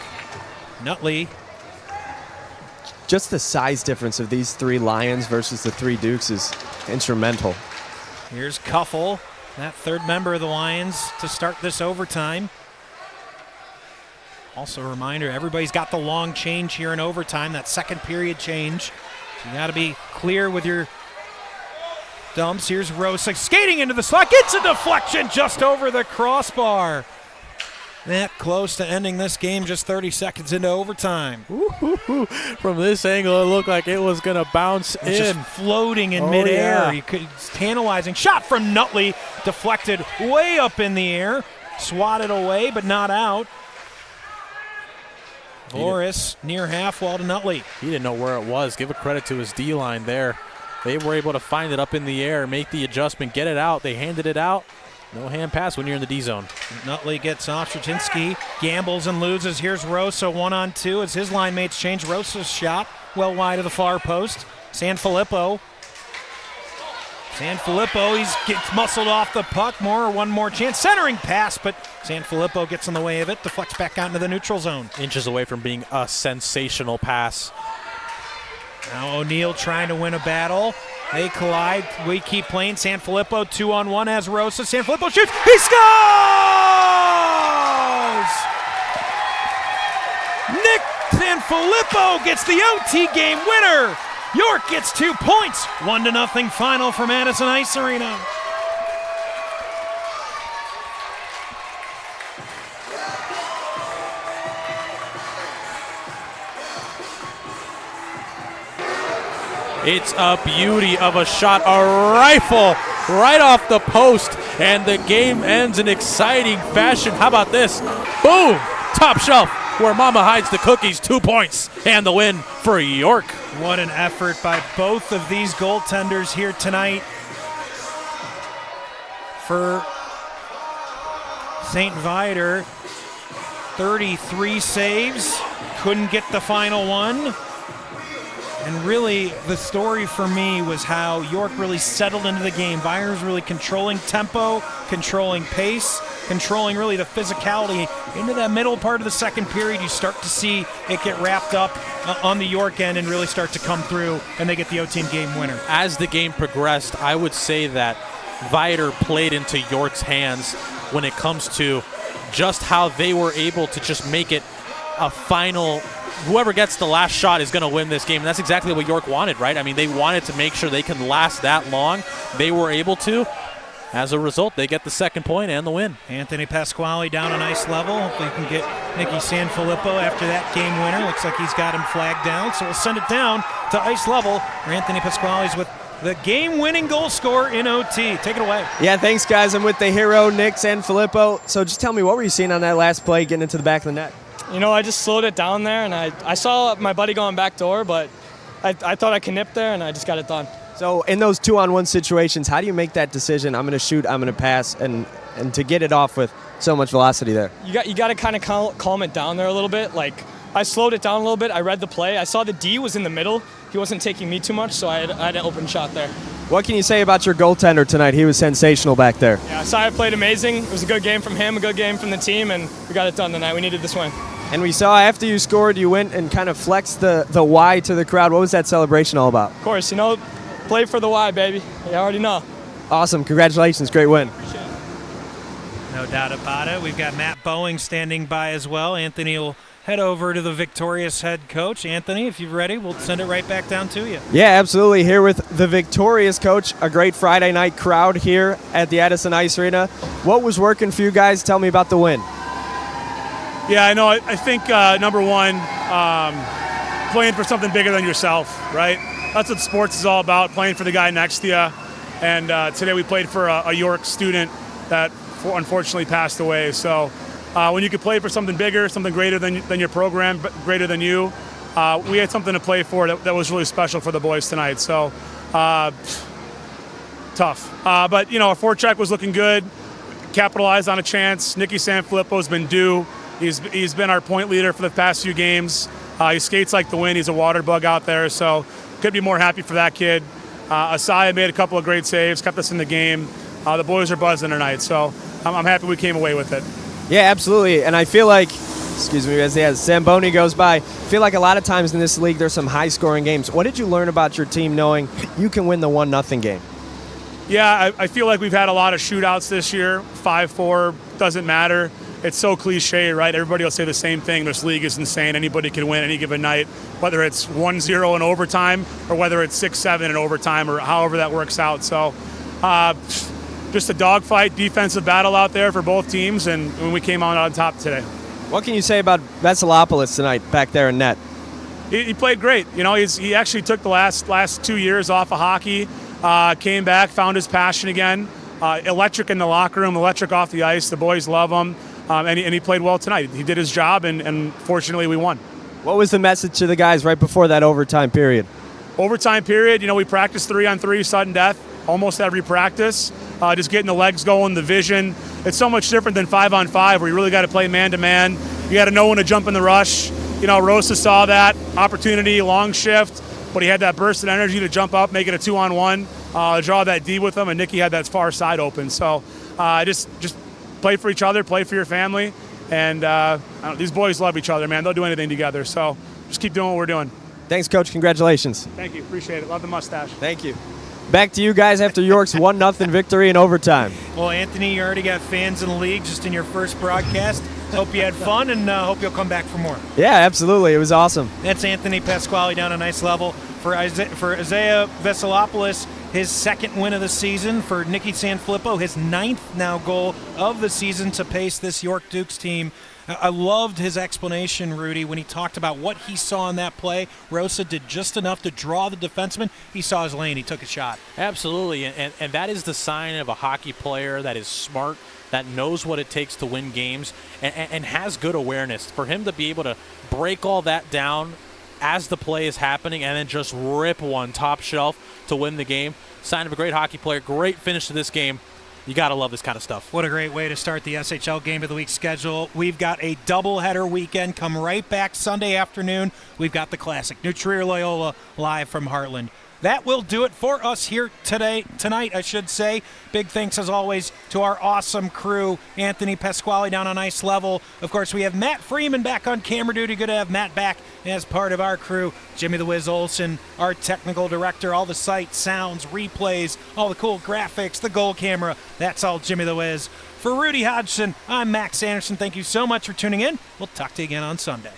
Nutley. Just the size difference of these 3 Lions versus the 3 Dukes is instrumental. Here's Cuffle, that third member of the Lions, to start this overtime. Also a reminder, everybody's got the long change here in overtime, that second period change. So you got to be clear with your dumps. Here's Rosa skating into the slot, gets a deflection just over the crossbar. That close to ending this game just 30 seconds into overtime. From this angle, it looked like it was going to bounce in. Just floating in midair. Yeah. It's tantalizing. Shot from Nutley, deflected way up in the air. Swatted away, but not out. Boris near half wall to Nutley. He didn't know where it was. Give a credit to his D-line there. They were able to find it up in the air, make the adjustment, get it out. They handed it out. No hand pass when you're in the D zone. Nutley gets off. Straczynski gambles and loses. Here's Rosa 1-on-2 as his line mates change. Rosa's shot well wide of the far post. Sanfilippo, he gets muscled off the puck. One more chance. Centering pass, but Sanfilippo gets in the way of it. Deflects back out into the neutral zone. Inches away from being a sensational pass. Now O'Neill trying to win a battle. They collide. We keep playing. Sanfilippo 2-on-1 has Rosa. Sanfilippo shoots. He scores! Nick Sanfilippo gets the OT game winner. York gets 2 points. 1-0 final from Madison Ice Arena. It's a beauty of a shot, a rifle right off the post, and the game ends in exciting fashion. How about this? Boom! Top shelf, where Mama hides the cookies. 2 points and the win for York. What an effort by both of these goaltenders here tonight. For St. Viator, 33 saves, couldn't get the final one. And really, the story for me was how York really settled into the game. Viator's really controlling tempo, controlling pace, controlling really the physicality. Into that middle part of the second period, you start to see it get wrapped up on the York end and really start to come through, and they get the O-team game winner. As the game progressed, I would say that Viator played into York's hands when it comes to just how they were able to just make it a final. Whoever gets the last shot is going to win this game, and that's exactly what York wanted, right? I mean, they wanted to make sure they can last that long. They were able to. As a result, they get the second point and the win. Anthony Pasquale down on ice level. Hopefully he can get Nicky Sanfilippo after that game winner. Looks like he's got him flagged down, so we'll send it down to ice level where Anthony Pasquale's with the game-winning goal scorer in OT. Take it away. Yeah, thanks, guys. I'm with the hero, Nick Sanfilippo. So just tell me, what were you seeing on that last play getting into the back of the net? You know, I just slowed it down there, and I saw my buddy going back door, but I thought I could nip there, and I just got it done. So in those 2-on-1 situations, how do you make that decision? I'm going to shoot, I'm going to pass, and to get it off with so much velocity there? You got to kind of calm it down there a little bit. Like, I slowed it down a little bit. I read the play. I saw the D was in the middle. He wasn't taking me too much, so I had an open shot there. What can you say about your goaltender tonight? He was sensational back there. Yeah, Saya played amazing. It was a good game from him, a good game from the team, and we got it done tonight. We needed this win. And we saw after you scored, you went and kind of flexed the Y to the crowd. What was that celebration all about? Of course, you know, play for the Y, baby. You already know. Awesome. Congratulations. Great win. No doubt about it. We've got Matt Boeing standing by as well. Anthony will head over to the victorious head coach. Anthony, if you're ready, we'll send it right back down to you. Yeah, absolutely. Here with the victorious coach, a great Friday night crowd here at the Addison Ice Arena. What was working for you guys? Tell me about the win. Yeah, I know. I think, number one, playing for something bigger than yourself, right? That's what sports is all about, playing for the guy next to you. And today we played for a York student that unfortunately passed away. So when you can play for something bigger, something greater than your program, but greater than you, we had something to play for that was really special for the boys tonight. So tough. But, you know, our forecheck was looking good, capitalized on a chance. Nicky Sanfilippo's been due. He's been our point leader for the past few games. He skates like the wind. He's a water bug out there, so could be more happy for that kid. Asaya made a couple of great saves, kept us in the game. The boys are buzzing tonight, so I'm happy we came away with it. Yeah, absolutely. And I feel like, excuse me, as Zamboni goes by, I feel like a lot of times in this league there's some high-scoring games. What did you learn about your team knowing you can win the 1-0 game? Yeah, I feel like we've had a lot of shootouts this year. 5-4, doesn't matter. it's so cliche, right? Everybody will say the same thing. This league is insane. Anybody can win any given night, whether it's 1-0 in overtime or whether it's 6-7 in overtime or however that works out. So just a dogfight, defensive battle out there for both teams, and when we came out on top today. What can you say about Vesalopoulos tonight back there in net? He played great. You know, he actually took the last 2 years off of hockey, came back, found his passion again. Electric in the locker room, electric off the ice. The boys love him, and he played well tonight. He did his job, and fortunately we won. What was the message to the guys right before that overtime period? Overtime period, you know, we practiced 3-on-3 sudden death almost every practice. Just getting the legs going, the vision. It's so much different than 5-on-5 where you really got to play man-to-man. You got to know when to jump in the rush. You know, Rosa saw that opportunity, long shift, but he had that burst of energy to jump up, make it a 2-on-1, draw that D with him, and Nicky had that far side open. So just play for each other, play for your family, and these boys love each other, man. They'll do anything together. So just keep doing what we're doing. Thanks, Coach. Congratulations. Thank you. Appreciate it. Love the mustache. Thank you. Back to you guys after York's 1-0 victory in overtime. Well, Anthony, you already got fans in the league just in your first broadcast. Hope you had fun, and hope you'll come back for more. Yeah, absolutely. It was awesome. That's Anthony Pasquale down a nice level. For Isaiah Vesalopoulos, his second win of the season. For Nicky Sanfilippo, his 9th now goal of the season to pace this York Dukes team. I loved his explanation, Rudy, when he talked about what he saw in that play. Rosa did just enough to draw the defenseman. He saw his lane. He took a shot. Absolutely, and that is the sign of a hockey player that is smart, that knows what it takes to win games, and has good awareness. For him to be able to break all that down as the play is happening and then just rip one top shelf to win the game, sign of a great hockey player. Great finish to this game. You got to love this kind of stuff. What a great way to start the SHL Game of the Week schedule. We've got a doubleheader weekend. Come right back Sunday afternoon. We've got the classic, New Trier Loyola, live from Heartland. That will do it for us here tonight, I should say. Big thanks, as always, to our awesome crew. Anthony Pasquale down on ice level. Of course, we have Matt Freeman back on camera duty. Good to have Matt back as part of our crew. Jimmy the Wiz Olsen, our technical director. All the sights, sounds, replays, all the cool graphics, the goal camera. That's all Jimmy the Wiz. For Rudy Hodgson, I'm Max Anderson. Thank you so much for tuning in. We'll talk to you again on Sunday.